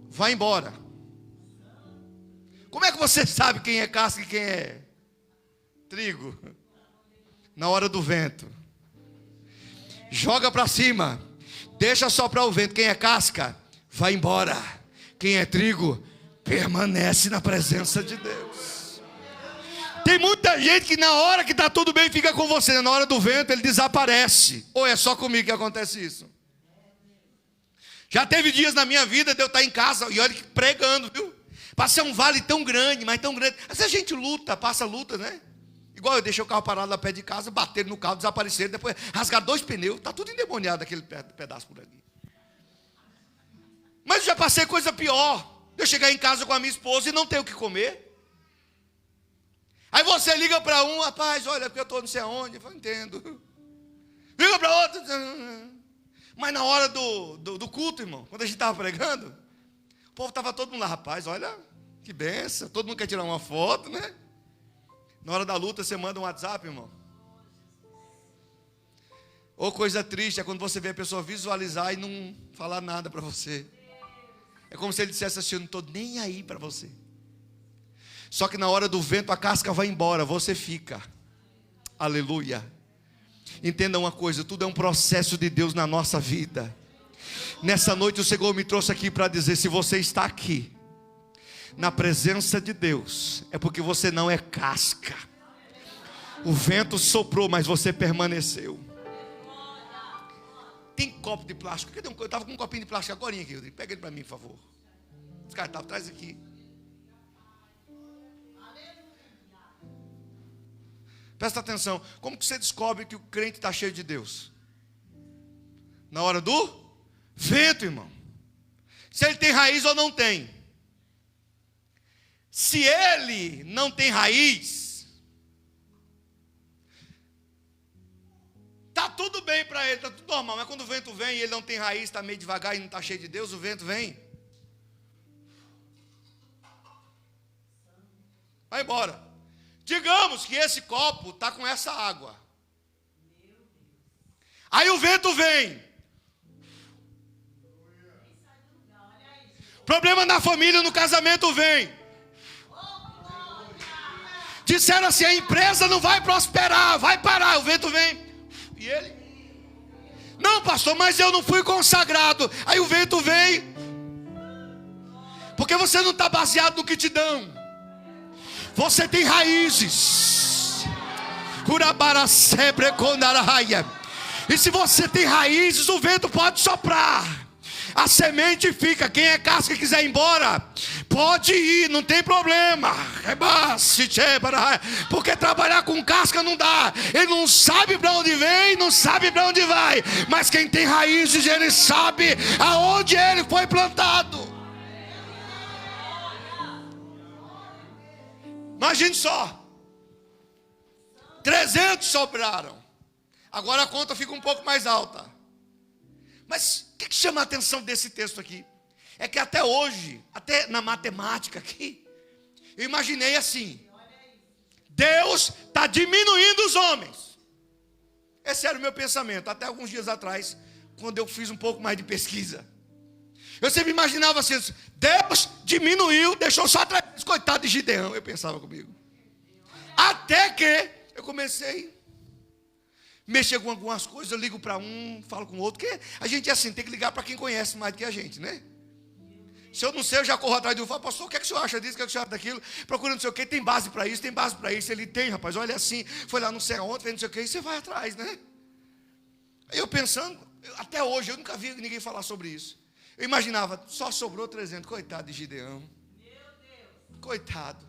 vai embora. Como é que você sabe quem é casca e quem é trigo? Na hora do vento. Joga para cima. Deixa soprar o vento. Quem é casca, vai embora. Quem é trigo, permanece na presença de Deus. Tem muita gente que na hora que está tudo bem fica com você, na hora do vento ele desaparece. Ou é só comigo que acontece isso? Já teve dias na minha vida de eu estar em casa, e olha que pregando, viu? Passei um vale tão grande, mas tão grande. Às vezes a gente luta, passa luta, né? Igual eu deixei o carro parado lá perto de casa, bateram no carro, desapareceram, depois rasgaram 2 pneus, está tudo endemoniado aquele pedaço por ali. Mas eu já passei coisa pior. Eu chegar em casa com a minha esposa e não ter o que comer. Aí você liga para um, rapaz, olha, porque eu estou não sei aonde. Eu falo, entendo. Liga para outro. Mas na hora do culto, irmão, quando a gente estava pregando, o povo estava todo mundo lá, rapaz, olha, que benção. Todo mundo quer tirar uma foto, né? Na hora da luta, você manda um WhatsApp, irmão. Ou coisa triste é quando você vê a pessoa visualizar e não falar nada para você. É como se ele dissesse assim, eu não estou nem aí para você. Só que na hora do vento a casca vai embora, você fica. Aleluia. Entenda uma coisa, tudo é um processo de Deus na nossa vida. Nessa noite o Senhor me trouxe aqui para dizer, se você está aqui, na presença de Deus, é porque você não é casca. O vento soprou, mas você permaneceu. Tem copo de plástico? Cadê eu estava com um copinho de plástico agora aqui. Pega ele para mim, por favor. Os caras estavam atrás aqui. Presta atenção. Como que você descobre que o crente está cheio de Deus? Na hora do vento, irmão. Se ele tem raiz ou não tem. Se ele não tem raiz, está tudo bem para ele, está tudo normal. Mas quando o vento vem e ele não tem raiz, está meio devagar e não está cheio de Deus, o vento vem. Vai embora. Digamos que esse copo está com essa água. Aí o vento vem. Problema na família, no casamento vem. Disseram assim, a empresa não vai prosperar, vai parar. O vento vem. E ele? Não, pastor, mas eu não fui consagrado. Aí o vento vem. Porque você não está baseado no que te dão. Você tem raízes. E se você tem raízes, o vento pode soprar. A semente fica. Quem é casca e quiser ir embora, pode ir, não tem problema. Porque trabalhar com casca não dá. Ele não sabe para onde vem, não sabe para onde vai. Mas quem tem raízes, ele sabe aonde ele foi plantado. Imagine só, 300 sobraram. Agora a conta fica um pouco mais alta. Mas o que chama a atenção desse texto aqui? É que até hoje, até na matemática aqui, eu imaginei assim, Deus está diminuindo os homens. Esse era o meu pensamento, até alguns dias atrás, quando eu fiz um pouco mais de pesquisa. Eu sempre imaginava assim, Deus diminuiu, deixou só 300, coitado de Gideão, eu pensava comigo. Até que eu comecei a mexer com algumas coisas, eu ligo para um, falo com o outro, porque a gente é assim, tem que ligar para quem conhece mais do que a gente, né? Se eu não sei, eu já corro atrás do falo, pastor, o que é que o senhor acha disso, o que é que o senhor acha daquilo? Procurando não sei o que, tem base para isso, tem base para isso. Ele tem, rapaz, olha assim, foi lá não sei aonde, fez não sei o que, e você vai atrás, né? Aí eu pensando, até hoje, eu nunca vi ninguém falar sobre isso. Eu imaginava, só sobrou 300, coitado de Gideão. Meu Deus. Coitado.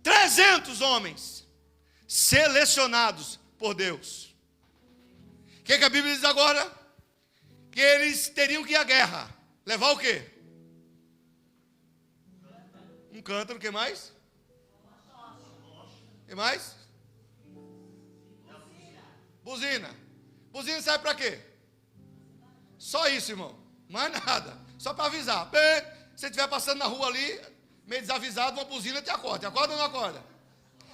300 homens selecionados por Deus. O que a Bíblia diz agora? Que eles teriam que ir à guerra. Levar o quê? Um cântaro, o que mais? O que mais? Buzina. Buzina serve para quê? Só isso, irmão. Mais nada. Só para avisar. Bem, se você estiver passando na rua ali, meio desavisado, uma buzina te acorda. Te acorda ou não acorda?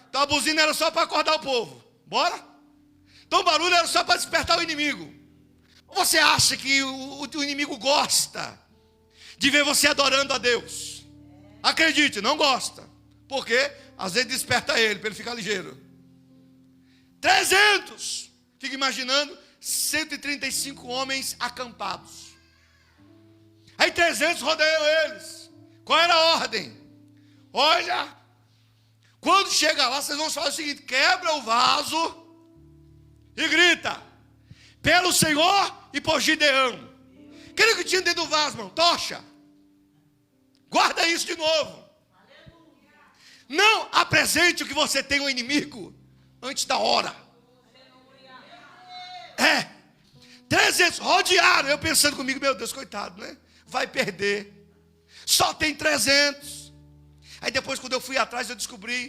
Então a buzina era só para acordar o povo. Bora? Então o barulho era só para despertar o inimigo. Você acha que o inimigo gosta de ver você adorando a Deus? Acredite, não gosta. Por quê? Às vezes desperta ele, para ele ficar ligeiro. 300. Fica imaginando, 135 homens acampados. Aí 300 rodeiam eles. Qual era a ordem? Olha, quando chega lá, vocês vão fazer o seguinte: quebra o vaso e grita, pelo Senhor e por Gideão. Aquele que tinha dentro do vaso, irmão, tocha. Guarda isso de novo. Não apresente o que você tem ao inimigo antes da hora. 300 rodearam. Eu pensando comigo, meu Deus, coitado, né? Vai perder. Só tem 300. Aí depois, quando eu fui atrás, eu descobri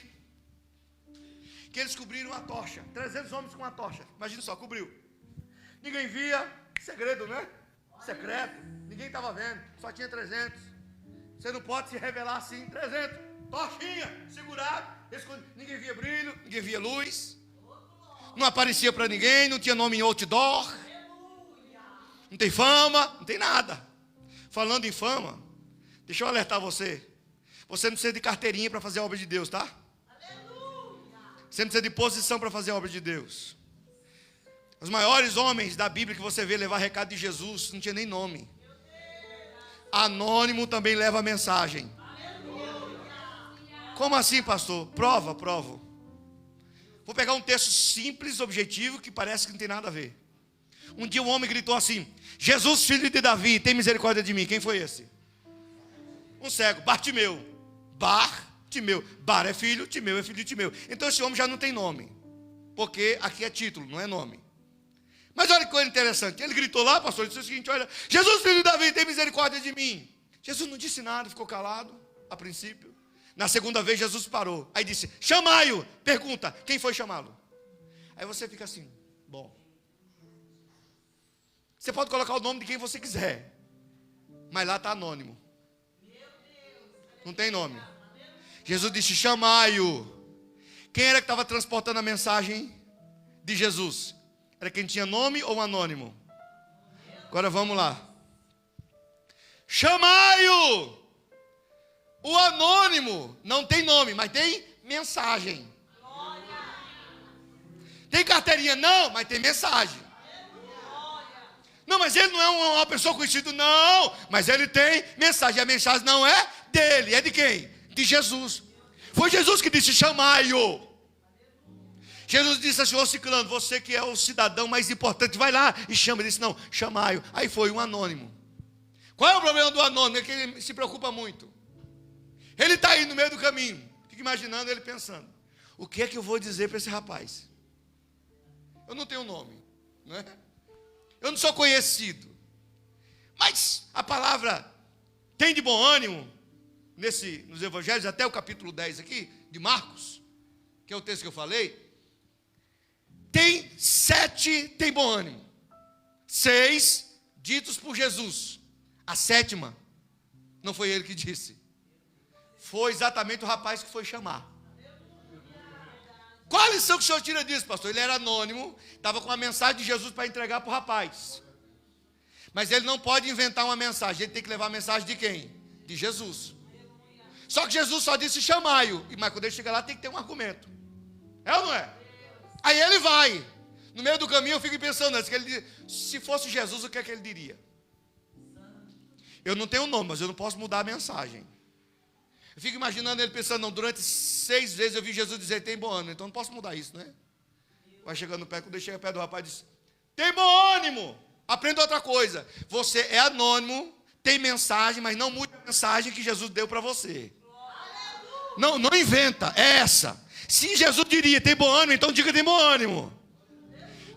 que eles cobriram a tocha. 300 homens com a tocha. Imagina só, cobriu. Ninguém via. Segredo, né? Secreto. Ninguém estava vendo. Só tinha 300. Você não pode se revelar assim. 300. Tochinha. Segurado. Ninguém via brilho. Ninguém via luz. Não aparecia para ninguém. Não tinha nome em outdoor. Não tem fama. Não tem nada. Falando em fama, deixa eu alertar você. Você não precisa de carteirinha para fazer a obra de Deus, tá? Você não precisa de posição para fazer a obra de Deus. Os maiores homens da Bíblia que você vê levar recado de Jesus não tinha nem nome. Anônimo também leva a mensagem. Como assim, pastor? Provo. Vou pegar um texto simples, objetivo, que parece que não tem nada a ver. Um dia um homem gritou assim: Jesus, filho de Davi, tem misericórdia de mim. Quem foi esse? Um cego, Bartimeu. Bartimeu. Bar é filho, Timeu é filho de Timeu. Então esse homem já não tem nome, porque aqui é título, não é nome. Mas olha que coisa interessante. Ele gritou lá, pastor, ele disse o seguinte: olha, Jesus, filho de Davi, tem misericórdia de mim. Jesus não disse nada, ficou calado a princípio. Na segunda vez Jesus parou. Aí disse: chamai-o. Pergunta: quem foi chamá-lo? Aí você fica assim: bom, você pode colocar o nome de quem você quiser, mas lá está anônimo. Não tem nome. Jesus disse: chamai-o. Quem era que estava transportando a mensagem de Jesus? Era quem tinha nome ou anônimo? Agora vamos lá. Chamai-o. O anônimo não tem nome, mas tem mensagem. Tem carteirinha? Não, mas tem mensagem. Não, mas ele não é uma pessoa conhecida. Não, mas ele tem mensagem. A mensagem não é dele, é de quem? De Jesus. Foi Jesus que disse: chamai-o. Jesus disse assim: ô ciclano, você que é o cidadão mais importante, vai lá e chama. Ele disse: não, chamai-o. Aí foi um anônimo. Qual é o problema do anônimo? É que ele se preocupa muito. Ele está aí no meio do caminho, fica imaginando, ele pensando: o que é que eu vou dizer para esse rapaz? Eu não tenho nome, né? Eu não sou conhecido. Mas a palavra tem de bom ânimo nos evangelhos, até o capítulo 10 aqui, de Marcos, que é o texto que eu falei. Tem 7, tem bom ânimo. 6 ditos por Jesus. A 7ª não foi ele que disse. Foi exatamente o rapaz que foi chamar. Qual a lição que o senhor tira disso, pastor? Ele era anônimo, estava com a mensagem de Jesus para entregar para o rapaz. Mas ele não pode inventar uma mensagem, ele tem que levar a mensagem de quem? De Jesus. Só que Jesus só disse: chamai-o. Mas quando ele chega lá tem que ter um argumento. É ou não é? Aí ele vai. No meio do caminho eu fico pensando antes, que ele, se fosse Jesus, o que é que ele diria? Eu não tenho nome, mas eu não posso mudar a mensagem. Eu fico imaginando ele pensando: não, durante 6 vezes eu vi Jesus dizer tem bom ânimo, então não posso mudar isso, né? Vai chegando perto, quando ele chega perto do rapaz, diz: tem bom ânimo. Aprenda outra coisa: você é anônimo, tem mensagem, mas não mude a mensagem que Jesus deu para você. Não inventa, é essa. Se Jesus diria tem bom ânimo, então diga tem bom ânimo.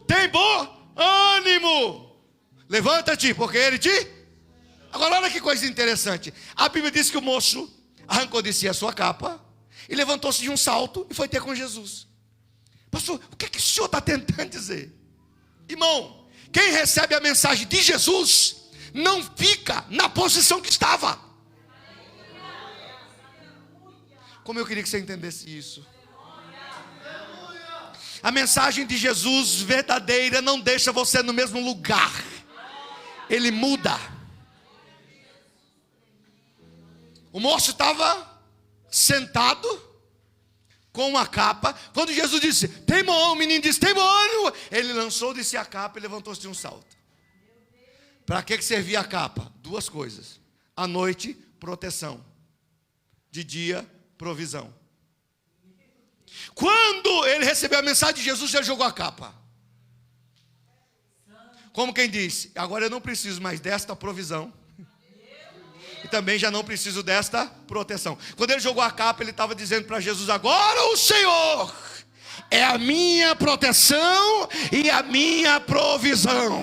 Tem bom ânimo. Levanta-te, porque ele te... Agora olha que coisa interessante. A Bíblia diz que o moço arrancou de si a sua capa e levantou-se de um salto e foi ter com Jesus. Pastor, o que é que o senhor está tentando dizer? Irmão, quem recebe a mensagem de Jesus não fica na posição que estava. Como eu queria que você entendesse isso. A mensagem de Jesus verdadeira não deixa você no mesmo lugar. Ele muda. O moço estava sentado com uma capa. Quando Jesus disse tem bom ânimo, o menino disse tem bom ânimo, ele lançou de si a capa e levantou-se de um salto. Para que servia a capa? 2 coisas: à noite, proteção; de dia, provisão. Quando ele recebeu a mensagem de Jesus, ele jogou a capa. Como quem disse: agora eu não preciso mais desta provisão, e também já não preciso desta proteção. Quando ele jogou a capa, ele estava dizendo para Jesus: agora o Senhor é a minha proteção e a minha provisão.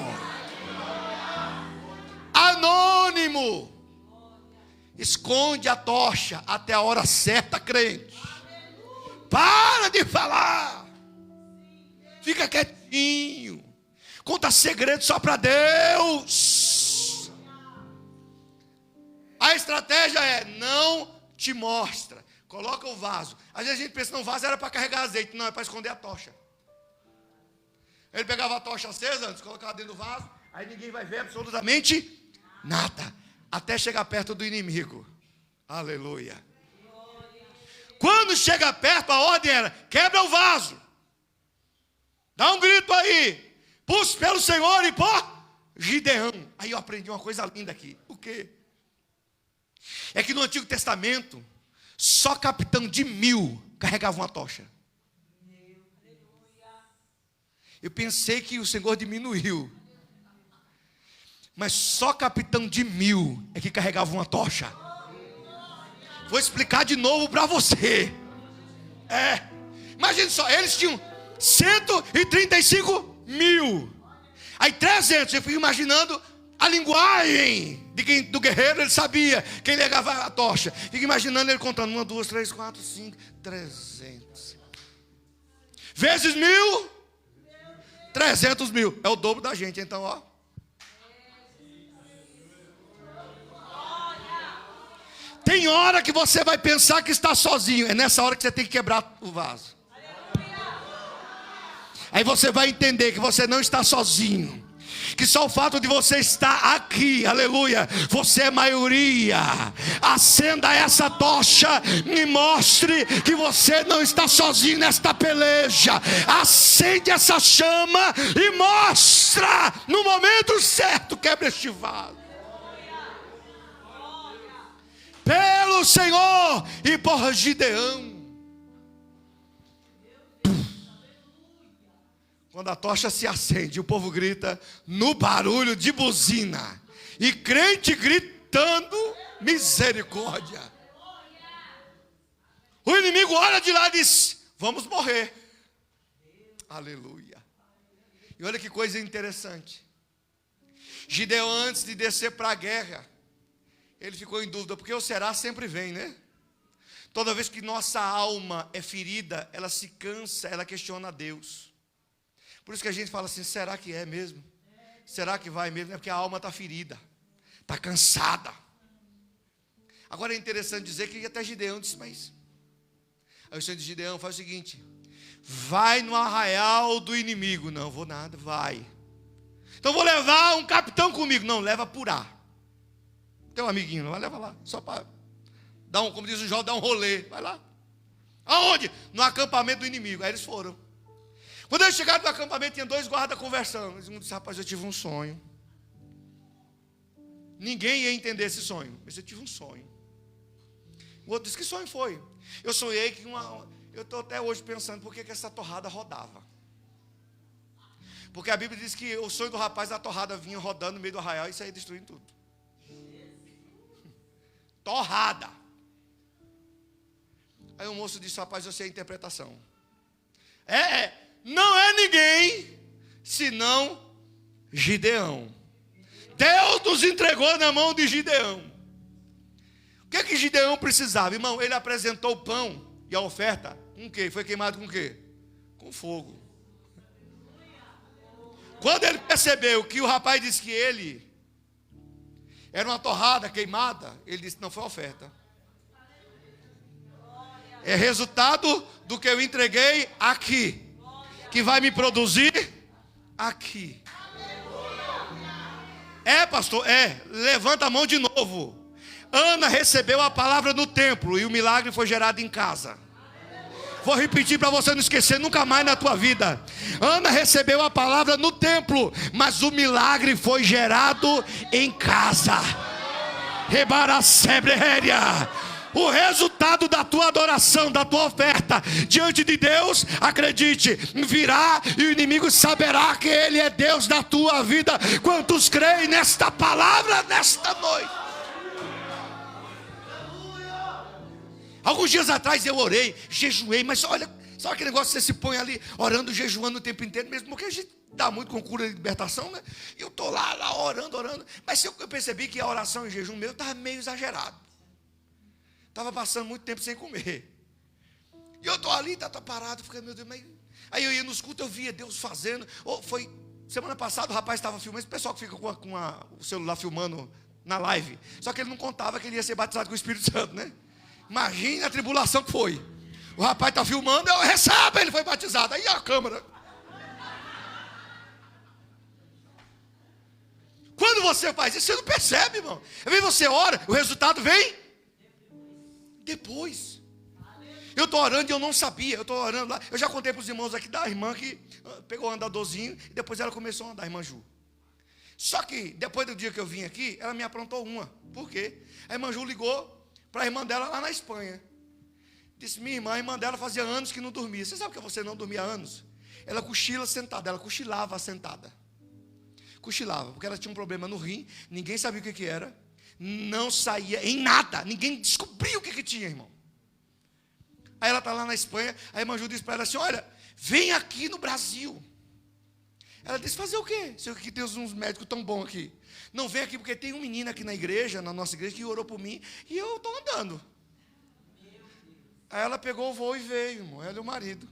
Anônimo. Esconde a tocha até a hora certa, crente. Para de falar. Fica quietinho. Conta segredo só para Deus. A estratégia é: não te mostra. Coloca o vaso. Às vezes a gente pensa, não, o vaso era para carregar azeite. Não, é para esconder a tocha. Ele pegava a tocha acesa antes, colocava dentro do vaso. Aí ninguém vai ver absolutamente nada. Até chegar perto do inimigo. Aleluia. Quando chega perto, a ordem era: quebra o vaso. Dá um grito aí. Puxa pelo Senhor e por Gideão. Aí eu aprendi uma coisa linda aqui. O quê? É que no Antigo Testamento, só capitão de 1000 carregava uma tocha. Eu pensei que o Senhor diminuiu. Mas só capitão de 1000 é que carregava uma tocha. Vou explicar de novo para você. Imagine só, eles tinham 135 mil. Aí 300, eu fui imaginando a linguagem do guerreiro. Ele sabia quem ligava a tocha. Fico imaginando ele contando: 1, 2, 3, 4, 5, 300 vezes 1000, 300 mil. É o dobro da gente, então, ó. Tem hora que você vai pensar que está sozinho. É nessa hora que você tem que quebrar o vaso. Aí você vai entender que você não está sozinho. Que só o fato de você estar aqui, aleluia, você é maioria. Acenda essa tocha e mostre que você não está sozinho nesta peleja. Acende essa chama e mostra no momento certo. Quebra este vaso. Pelo Senhor e por Gideão. Quando a tocha se acende, o povo grita no barulho de buzina. E crente gritando misericórdia. O inimigo olha de lá e diz: vamos morrer. Aleluia. E olha que coisa interessante. Gideão, antes de descer para a guerra, ele ficou em dúvida, porque o será sempre vem, né? Toda vez que nossa alma é ferida, ela se cansa, ela questiona a Deus. Por isso que a gente fala assim: será que é mesmo? Será que vai mesmo? É porque a alma está ferida, está cansada. Agora é interessante dizer que até Gideão disse: mas... Aí o Senhor de Gideão faz o seguinte: vai no arraial do inimigo. Não vou nada, vai. Então vou levar um capitão comigo. Não, leva por ar. Tem um amiguinho, não vai levar lá, só para dar como diz o Jó, dar um rolê. Vai lá. Aonde? No acampamento do inimigo. Aí eles foram. Quando eles chegaram no acampamento, tinha 2 guardas conversando. Um disse: rapaz, eu tive um sonho. Ninguém ia entender esse sonho, mas eu tive um sonho. O outro disse: que sonho foi? Eu sonhei que eu estou até hoje pensando por que essa torrada rodava. Porque a Bíblia diz que o sonho do rapaz, a torrada vinha rodando no meio do arraial e saía destruindo tudo. Torrada. Aí o moço disse: rapaz, eu sei a interpretação. Não é ninguém senão Gideão. Deus nos entregou na mão de Gideão. O que Gideão precisava? Irmão, ele apresentou o pão e a oferta com o quê? Foi queimado com o quê? Com fogo. Quando ele percebeu que o rapaz disse que ele era uma torrada queimada, ele disse: não foi oferta. É resultado do que eu entreguei aqui, que vai me produzir aqui. Pastor, levanta a mão de novo. Ana recebeu a palavra no templo e o milagre foi gerado em casa. Vou repetir para você não esquecer nunca mais na tua vida. Ana recebeu a palavra no templo, mas o milagre foi gerado em casa. Rebaracebreria. O resultado da tua adoração, da tua oferta diante de Deus, acredite, virá e o inimigo saberá que Ele é Deus da tua vida. Quantos creem nesta palavra nesta noite? Alguns dias atrás eu orei, jejuei, mas olha, sabe aquele negócio que você se põe ali orando, jejuando o tempo inteiro mesmo, porque a gente dá muito com cura de libertação, né? E eu estou lá orando, mas eu percebi que a oração e jejum meu estava meio exagerado. Estava passando muito tempo sem comer. E eu estou ali, tá parado, fiquei, meu Deus, mas... Aí eu ia nos cultos, eu via Deus fazendo. Foi semana passada, o rapaz estava filmando, esse pessoal que fica com o celular filmando na live. Só que ele não contava que ele ia ser batizado com o Espírito Santo, né? Imagina a tribulação que foi. O rapaz está filmando, eu recebo, ele foi batizado. Aí a câmera. Quando você faz isso, você não percebe, irmão. Às vezes você ora, o resultado vem depois. Eu estou orando e eu não sabia. Eu estou orando lá. Eu já contei para os irmãos aqui da irmã que pegou um andadorzinho e depois ela começou a andar, a irmã Ju. Só que depois do dia que eu vim aqui, ela me aprontou uma. Por quê? A irmã Ju ligou para a irmã dela lá na Espanha. Disse, minha irmã, a irmã dela fazia anos que não dormia. Você sabe que você não dormia há anos? Ela cochila sentada, ela cochilava sentada. Cochilava, porque ela tinha um problema no rim, ninguém sabia o que era, não saía em nada, ninguém descobriu o que tinha, irmão. Aí ela está lá na Espanha, a irmã Ju disse para ela assim, olha, vem aqui no Brasil. Ela disse, fazer o quê? Se aqui tem uns médicos tão bons aqui. Não, vem aqui porque tem um menino aqui na igreja, na nossa igreja, que orou por mim, e eu estou andando. Aí ela pegou o voo e veio, irmão, ela e o marido.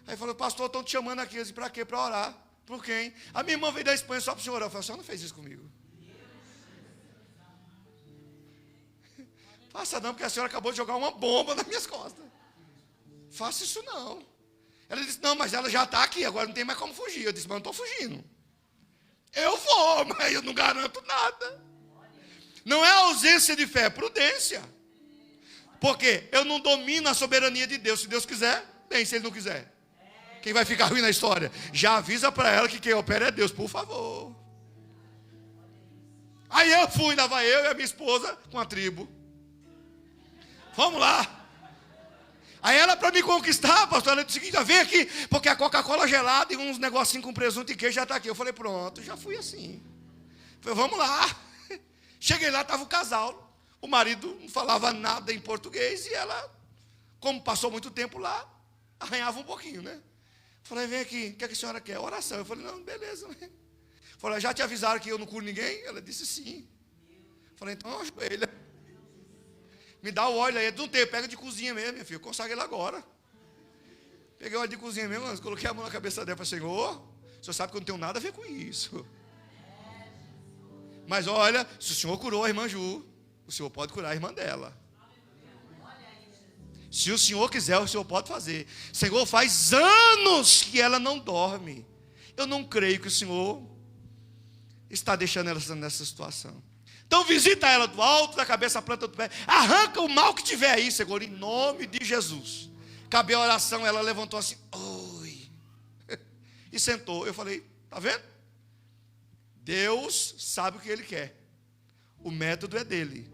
Aí falou, pastor, estão te chamando aqui. Eu disse, para quê? Para orar. Por quem? A minha irmã veio da Espanha só para o senhor orar. Eu falei, o senhor não fez isso comigo. Faça não, porque a senhora acabou de jogar uma bomba nas minhas costas. Faça isso não. Ela disse, não, mas ela já está aqui, agora não tem mais como fugir. Eu disse, mas eu não estou fugindo. Eu vou, mas eu não garanto nada. Não é ausência de fé, é prudência. Porque eu não domino a soberania de Deus. Se Deus quiser, bem, se Ele não quiser. Quem vai ficar ruim na história? Já avisa para ela que quem opera é Deus, por favor. Aí eu fui, lá eu e a minha esposa com a tribo. Vamos lá. Aí ela, para me conquistar, pastor, ela disse o seguinte, vem aqui, porque a Coca-Cola gelada e uns negocinhos com presunto e queijo já está aqui. Eu falei, pronto, já fui assim. Falei, vamos lá. Cheguei lá, estava o casal. O marido não falava nada em português e ela, como passou muito tempo lá, arranhava um pouquinho, né? Falei, vem aqui, o que a senhora quer? Oração. Eu falei, não, beleza. Falei, já te avisaram que eu não curo ninguém? Ela disse, sim. Falei, então ajoelha. Me dá o óleo aí, não tem, pega de cozinha mesmo, minha filha, consagra ele agora. Peguei o óleo de cozinha mesmo, mas coloquei a mão na cabeça dela e falei, Senhor, o senhor sabe que eu não tenho nada a ver com isso. Mas olha, se o senhor curou a irmã Ju, o senhor pode curar a irmã dela. Se o senhor quiser, o senhor pode fazer. Senhor, faz anos que ela não dorme. Eu não creio que o senhor está deixando ela nessa situação. Então visita ela do alto, da cabeça à planta do pé. Arranca o mal que tiver aí, Senhor, em nome de Jesus. Acabei a oração, ela levantou assim, oi. E sentou. Eu falei, tá vendo? Deus sabe o que Ele quer. O método é dele.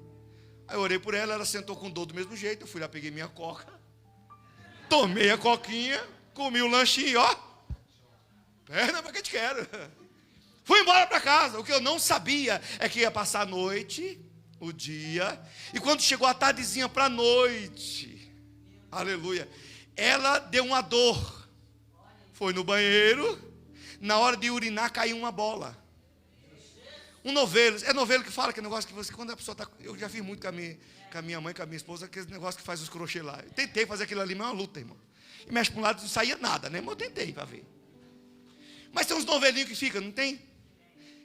Aí eu orei por ela, ela sentou com dor do mesmo jeito. Eu fui lá, peguei minha coca. Tomei a coquinha, comi um lanchinho, ó. Perna para que te quero. Fui embora para casa. O que eu não sabia é que ia passar a noite, o dia. E quando chegou a tardezinha para a noite, aleluia, ela deu uma dor. Foi no banheiro. Na hora de urinar caiu uma bola. Um novelo, é novelo que fala, que é negócio que você, quando a pessoa está, eu já fiz muito com a minha mãe, com a minha esposa, aquele negócio que faz os crochê lá. Eu tentei fazer aquilo ali, mas é uma luta, irmão. E mexe para um lado, não saía nada, né? Mas eu tentei para ver. Mas tem uns novelinhos que ficam, não tem?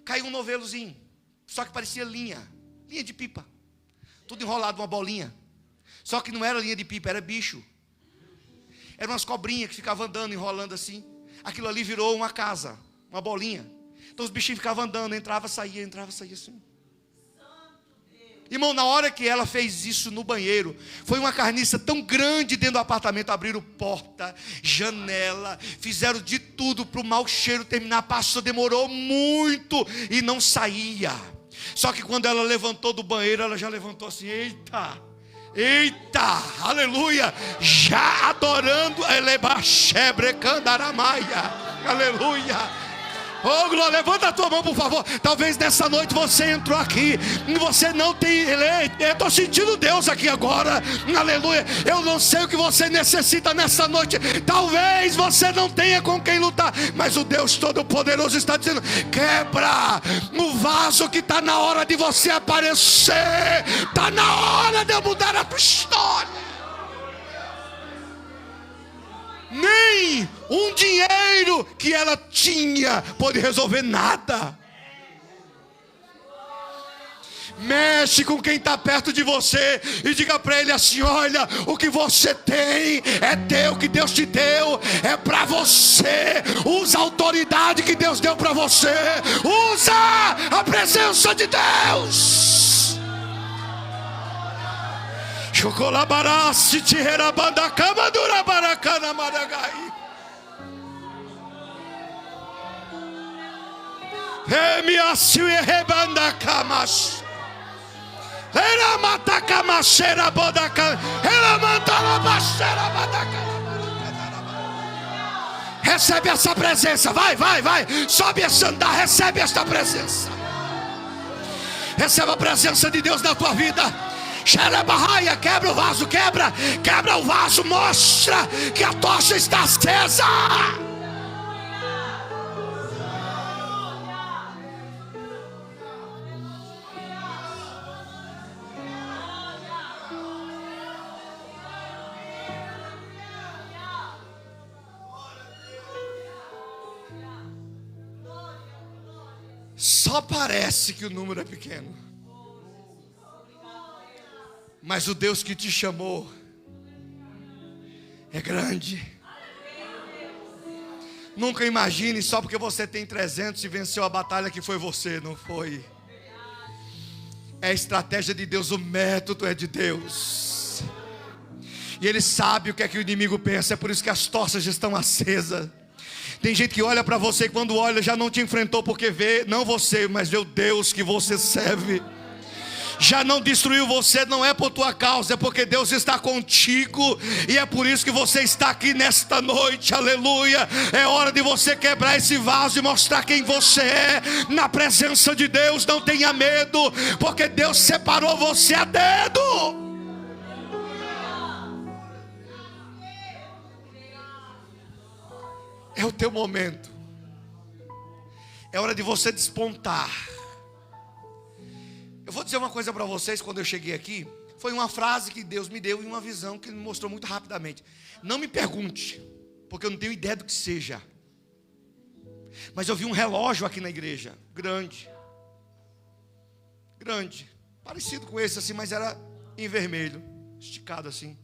Caiu um novelozinho, só que parecia linha de pipa. Tudo enrolado, uma bolinha. Só que não era linha de pipa, era bicho. Eram umas cobrinhas que ficavam andando, enrolando assim. Aquilo ali virou uma casa, uma bolinha. Então os bichinhos ficavam andando, entrava, saía assim. Irmão, na hora que ela fez isso no banheiro, foi uma carniça tão grande dentro do apartamento, abriram porta, janela, fizeram de tudo para o mau cheiro terminar, passou, demorou muito e não saía. Só que quando ela levantou do banheiro, ela já levantou assim, eita, aleluia, já adorando, aleluia. Oh, glória, levanta a tua mão, por favor. Talvez nessa noite você entrou aqui e você não tem eleito. Eu estou sentindo Deus aqui agora. Aleluia. Eu não sei o que você necessita nessa noite. Talvez você não tenha com quem lutar, mas o Deus Todo-Poderoso está dizendo: quebra o vaso que está na hora de você aparecer. Está na hora de eu mudar a tua história. Nem um dinheiro que ela tinha pode resolver nada. Mexe com quem está perto de você e diga para ele assim: olha, o que você tem é teu, que Deus te deu, é para você. Usa a autoridade que Deus deu para você. Usa a presença de Deus. Chocolabarassi tiherabanda camadura baracana maragai. Emiassiu e rebanda camas. Era mata camacheira bodaca. Ela mantala baixeira bodaca. Recebe essa presença. Vai. Sobe esse andar. Recebe esta presença. Receba a presença de Deus na tua vida. Xerebarraia, quebra o vaso, quebra o vaso, mostra que a tocha está acesa. Só parece que o número é pequeno, mas o Deus que te chamou é grande. Nunca imagine só porque você tem 300 e venceu a batalha que foi você. Não foi. É a estratégia de Deus, o método é de Deus. E Ele sabe o que é que o inimigo pensa. É por isso que as tochas estão acesas. Tem gente que olha para você e quando olha já não te enfrentou, porque vê, não você, mas vê o Deus que você serve. Já não destruiu você, não é por tua causa, é porque Deus está contigo. E é por isso que você está aqui nesta noite, aleluia. É hora de você quebrar esse vaso e mostrar quem você é na presença de Deus. Não tenha medo, porque Deus separou você a dedo. É o teu momento. É hora de você despontar. Eu vou dizer uma coisa para vocês. Quando eu cheguei aqui, foi uma frase que Deus me deu e uma visão que me mostrou muito rapidamente. Não me pergunte, porque eu não tenho ideia do que seja. Mas eu vi um relógio aqui na igreja, grande, parecido com esse assim, mas era em vermelho, esticado assim.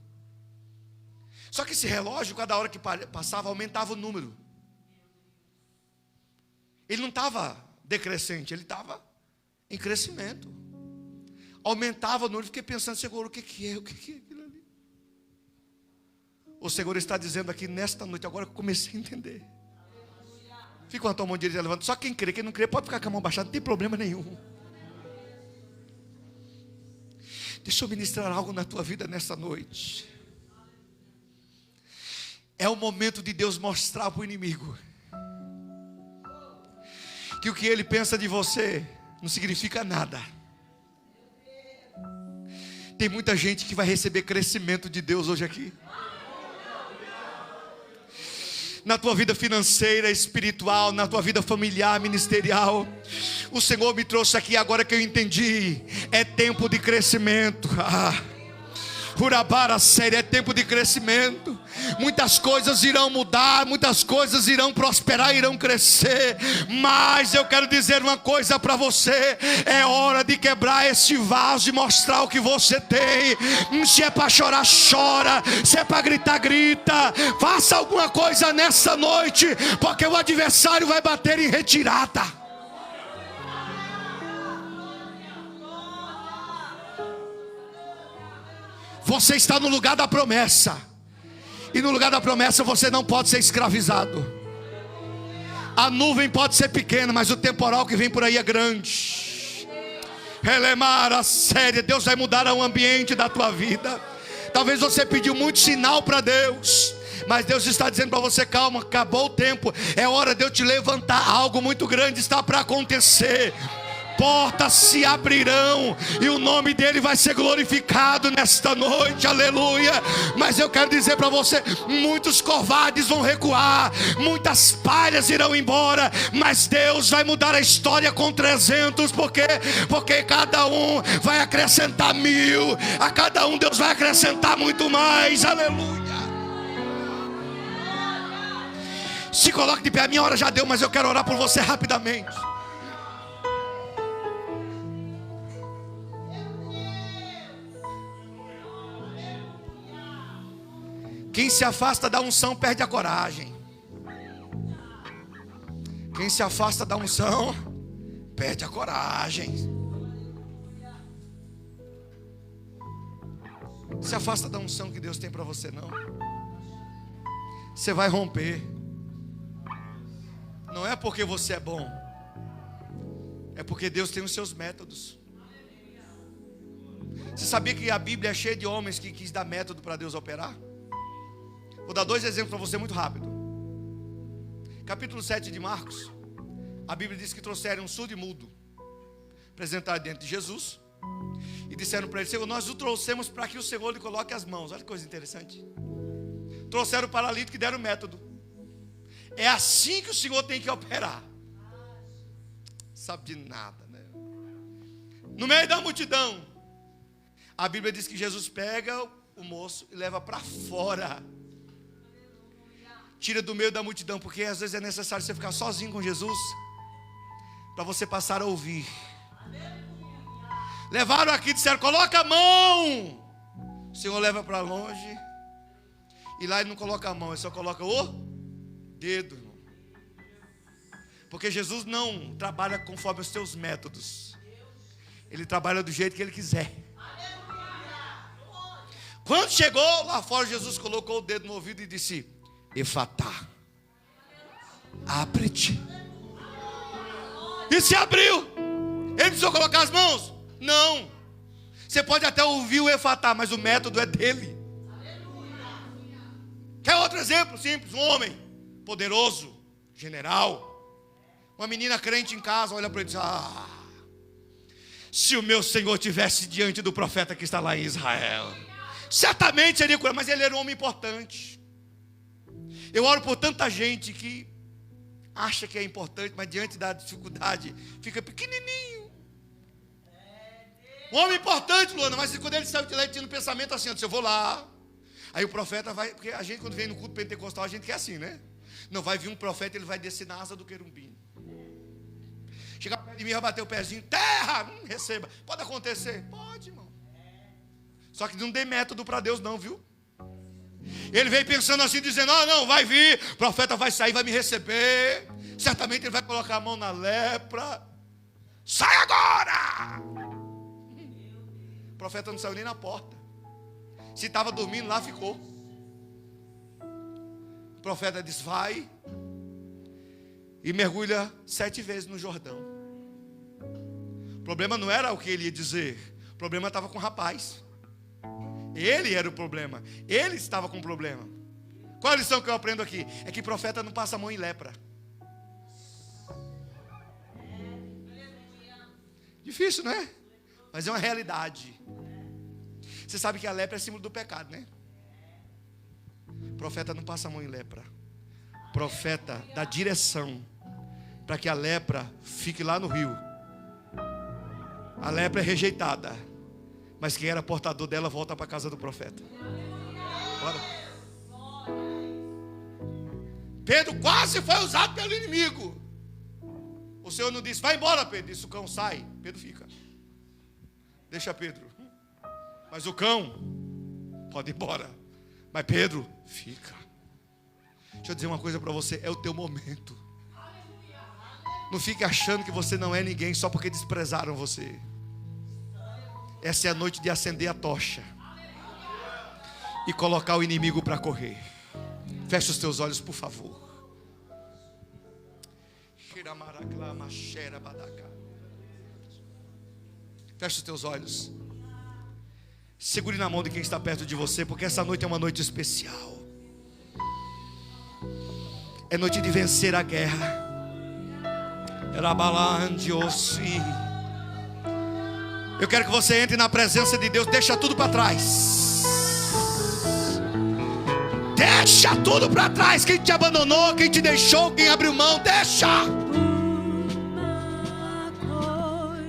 Só que esse relógio, cada hora que passava, aumentava o número. Ele não estava decrescente, ele estava em crescimento. Aumentava o número. Fiquei pensando: Senhor, o que é aquilo ali? O Senhor está dizendo aqui nesta noite, agora que eu comecei a entender. Fica com a tua mão direita levanta. Só quem crê, quem não crê pode ficar com a mão baixada, não tem problema nenhum. Deixa eu ministrar algo na tua vida nesta noite. É o momento de Deus mostrar para o inimigo que o que ele pensa de você não significa nada. Tem muita gente que vai receber crescimento de Deus hoje aqui. Na tua vida financeira, espiritual, na tua vida familiar, ministerial. O Senhor me trouxe aqui agora que eu entendi. É tempo de crescimento. Urabara séria, é tempo de crescimento. Muitas coisas irão mudar, muitas coisas irão prosperar, irão crescer. Mas eu quero dizer uma coisa para você: é hora de quebrar esse vaso e mostrar o que você tem. Se é para chorar, chora. Se é para gritar, grita. Faça alguma coisa nessa noite, porque o adversário vai bater em retirada. Você está no lugar da promessa. E no lugar da promessa você não pode ser escravizado. A nuvem pode ser pequena, mas o temporal que vem por aí é grande. Relemara séria. Deus vai mudar o ambiente da tua vida. Talvez você pediu muito sinal para Deus, Mas Deus está dizendo para você: calma, acabou o tempo, é hora de eu te levantar. Algo muito grande está para acontecer. Portas se abrirão e o nome dele vai ser glorificado nesta noite, aleluia. Mas eu quero dizer para você: muitos covardes vão recuar, muitas palhas irão embora, mas Deus vai mudar a história com 300, porque cada um vai acrescentar 1000, a cada um Deus vai acrescentar muito mais, aleluia. Se coloque de pé, a minha hora já deu, mas eu quero orar por você rapidamente. Quem se afasta da unção perde a coragem. Quem se afasta da unção perde a coragem. Se afasta da unção que Deus tem para você, não. Você vai romper. Não é porque você é bom, é porque Deus tem os seus métodos. Você sabia que a Bíblia é cheia de homens que quis dar método para Deus operar? Vou dar 2 exemplos para você muito rápido. Capítulo 7 de Marcos, a Bíblia diz que trouxeram um surdo e mudo, apresentaram diante de Jesus e disseram para ele: Senhor, nós o trouxemos para que o Senhor lhe coloque as mãos. Olha que coisa interessante. Trouxeram o paralítico e deram o método. É assim que o Senhor tem que operar. Sabe de nada, né? No meio da multidão, a Bíblia diz que Jesus pega o moço e leva para fora. Tira do meio da multidão, porque às vezes é necessário você ficar sozinho com Jesus, para você passar a ouvir. Levaram aqui e disseram: coloca a mão. O Senhor leva para longe, e lá ele não coloca a mão, ele só coloca o dedo. Porque Jesus não trabalha conforme os seus métodos, ele trabalha do jeito que ele quiser. Quando chegou lá fora, Jesus colocou o dedo no ouvido e disse: Efatá, abre-te. E se abriu. Ele precisou colocar as mãos? Não. Você pode até ouvir o Efatá, mas o método é dele. Quer outro exemplo simples? Um homem poderoso, general. Uma menina crente em casa olha para ele e diz: ah, se o meu Senhor tivesse diante do profeta que está lá em Israel, certamente seria curado. Mas ele era um homem importante. Eu oro por tanta gente que acha que é importante, mas diante da dificuldade fica pequenininho. Um homem importante, Luana, mas quando ele saiu de lá, ele tinha um pensamento assim: eu vou lá. Aí o profeta vai, porque a gente quando vem no culto pentecostal, a gente quer assim, né? Não, vai vir um profeta, ele vai descer na asa do querubim. Chegar perto de mim, vai bater o pezinho, terra, receba. Pode acontecer? Pode, irmão. Só que não dê método para Deus não, viu? Ele veio pensando assim, dizendo: não, vai vir, o profeta vai sair, vai me receber. Certamente ele vai colocar a mão na lepra. Sai agora! O profeta não saiu nem na porta. Se estava dormindo, lá ficou. O profeta disse: vai e mergulha 7 vezes no Jordão. O problema não era o que ele ia dizer, o problema estava com o rapaz. Ele era o problema, ele estava com o problema. Qual a lição que eu aprendo aqui? É que profeta não passa a mão em lepra. Difícil, não é? Mas é uma realidade. Você sabe que a lepra é símbolo do pecado, né? Profeta não passa a mão em lepra. Profeta dá direção para que a lepra fique lá no rio. A lepra é rejeitada, mas quem era portador dela volta para a casa do profeta. Bora. Pedro quase foi usado pelo inimigo. O Senhor não disse: vai embora, Pedro. Disse: o cão sai. Pedro fica. Deixa Pedro. Mas o cão pode ir embora. Mas Pedro fica. Deixa eu dizer uma coisa para você: é o teu momento. Não fique achando que você não é ninguém só porque desprezaram você. Essa é a noite de acender a tocha e colocar o inimigo para correr. Feche os teus olhos, por favor. Feche os teus olhos. Segure na mão de quem está perto de você, porque essa noite é uma noite especial. É noite de vencer a guerra. Eu quero que você entre na presença de Deus. Deixa tudo para trás. Deixa tudo para trás. Quem te abandonou, quem te deixou, quem abriu mão, deixa.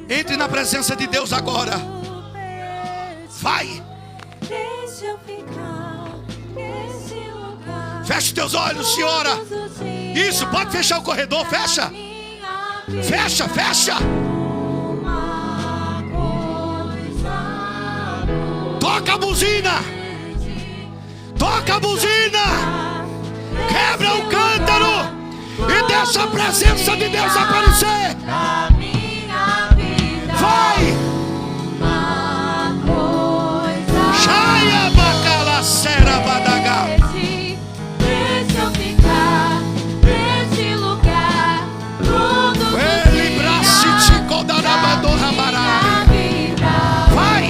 Entre na presença de Deus agora. Vai. Feche teus olhos, senhora. Isso, pode fechar o corredor, fecha. Fecha, fecha. Toca a buzina. Toca a buzina. Quebra o cântaro. E deixa a presença de Deus aparecer. Vai. Chaia bacalacera badagá. Deixa eu ficar nesse lugar. Tudo Ele braço te codarabador rabarai. Vai.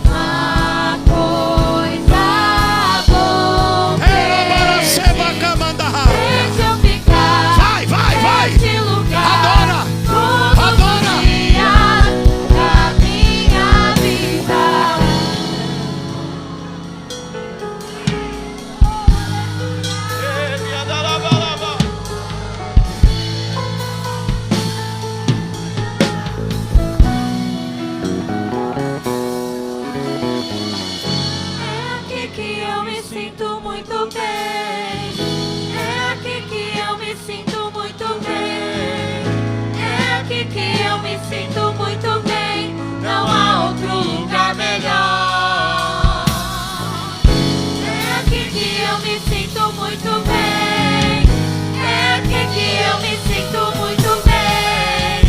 uma coisa boa. Deixa eu ficar Vai, vai, vai. nesse lugar. Adora. Todos os dias da minha vida. É aqui que eu me sinto muito bem. É aqui que eu me sinto muito bem. É aqui que eu me sinto muito bem. Não há outro lugar melhor. É aqui que eu me sinto muito bem. É aqui que eu me sinto muito bem.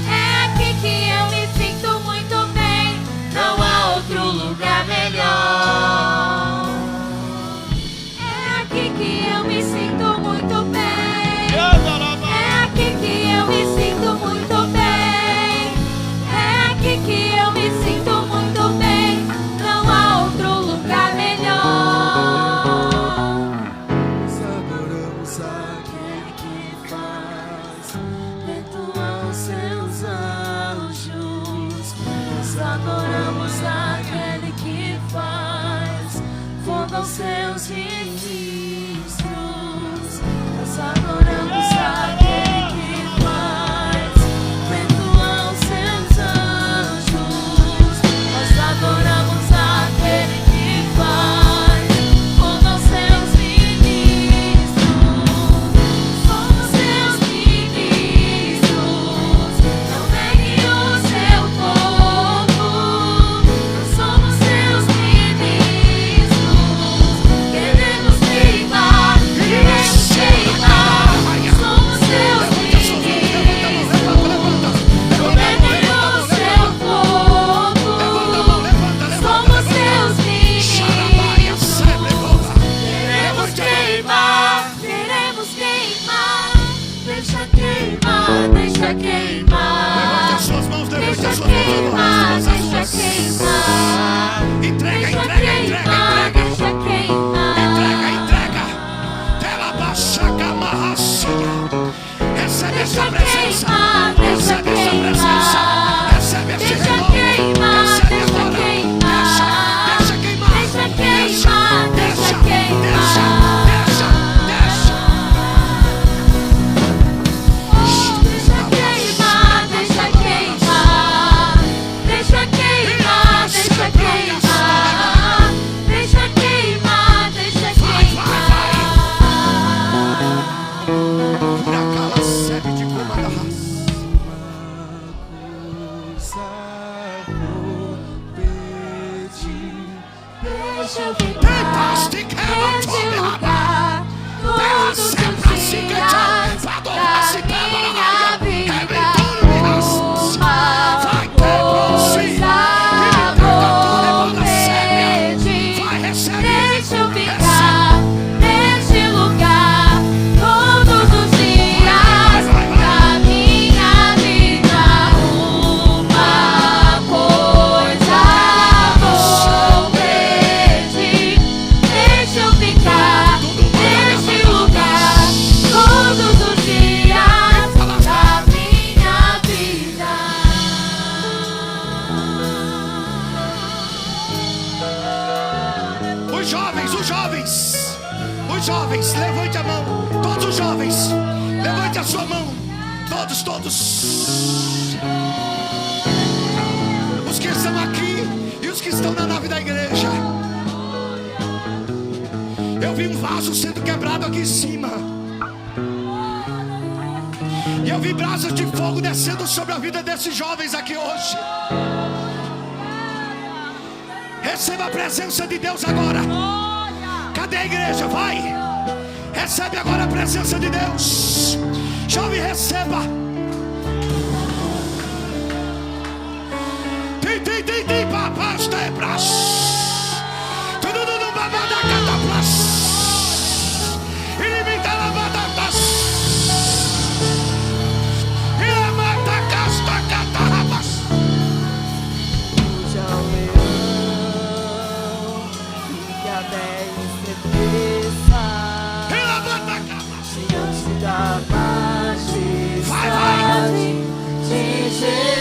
É aqui que eu me sinto muito bem. Não há outro lugar melhor. É aqui que eu me sinto muito bem. É aqui que eu me sinto muito bem. É aqui que eu me sinto muito bem. Não há outro lugar melhor. Nós adoramos aquele que faz perdoar os seus anjos. Nós adoramos aquele que faz fogo aos seus ministros. Nós adoramos aquele que faz perdoar os seus anjos. Nós adoramos aquele que faz fogo aos seus ministros. Somos seus ministros. Não negue o seu povo. Nós somos seus ministros. Queremos queimar, queremos queimar. Somos seus ministros. Não negue o seu povo. Somos seus ministros. Queremos queimar, queremos queimar. Deixa queimar, deixa queimar. Levante as suas mãos, levante Deixa as suas mãos. queimar, Levante as deixa suas. queimar. Entrega, Deixa entrega, queimar, entrega, entrega. deixa queimar. Entrega, entrega. Pela baixaca marracia. Recebe essa Deixa presença. queimar, deixa Recebe essa presença. queimar. Recebe esse Deixa renovo. queimar, Recebe deixa agora. queimar. Deixa queimar. Deixa queimar, deixa Deixa, queimar. deixa, deixa. Deixa queimar, deixa queimar. Deixa queimar, deixa queimar. Deixa queimar, deixa queimar. Cura cala sede de comandar. jovens, levante a mão. Todos os jovens, levante a sua mão. Todos, todos. Os que estão aqui e os que estão na nave da igreja. Eu vi um vaso sendo quebrado aqui em cima. E eu vi brasas de fogo descendo sobre a vida desses jovens aqui hoje. Receba a presença de Deus agora. Cadê a igreja? Vai. Recebe agora a presença de Deus. Jovem, receba. Diante da majestade de Jesus.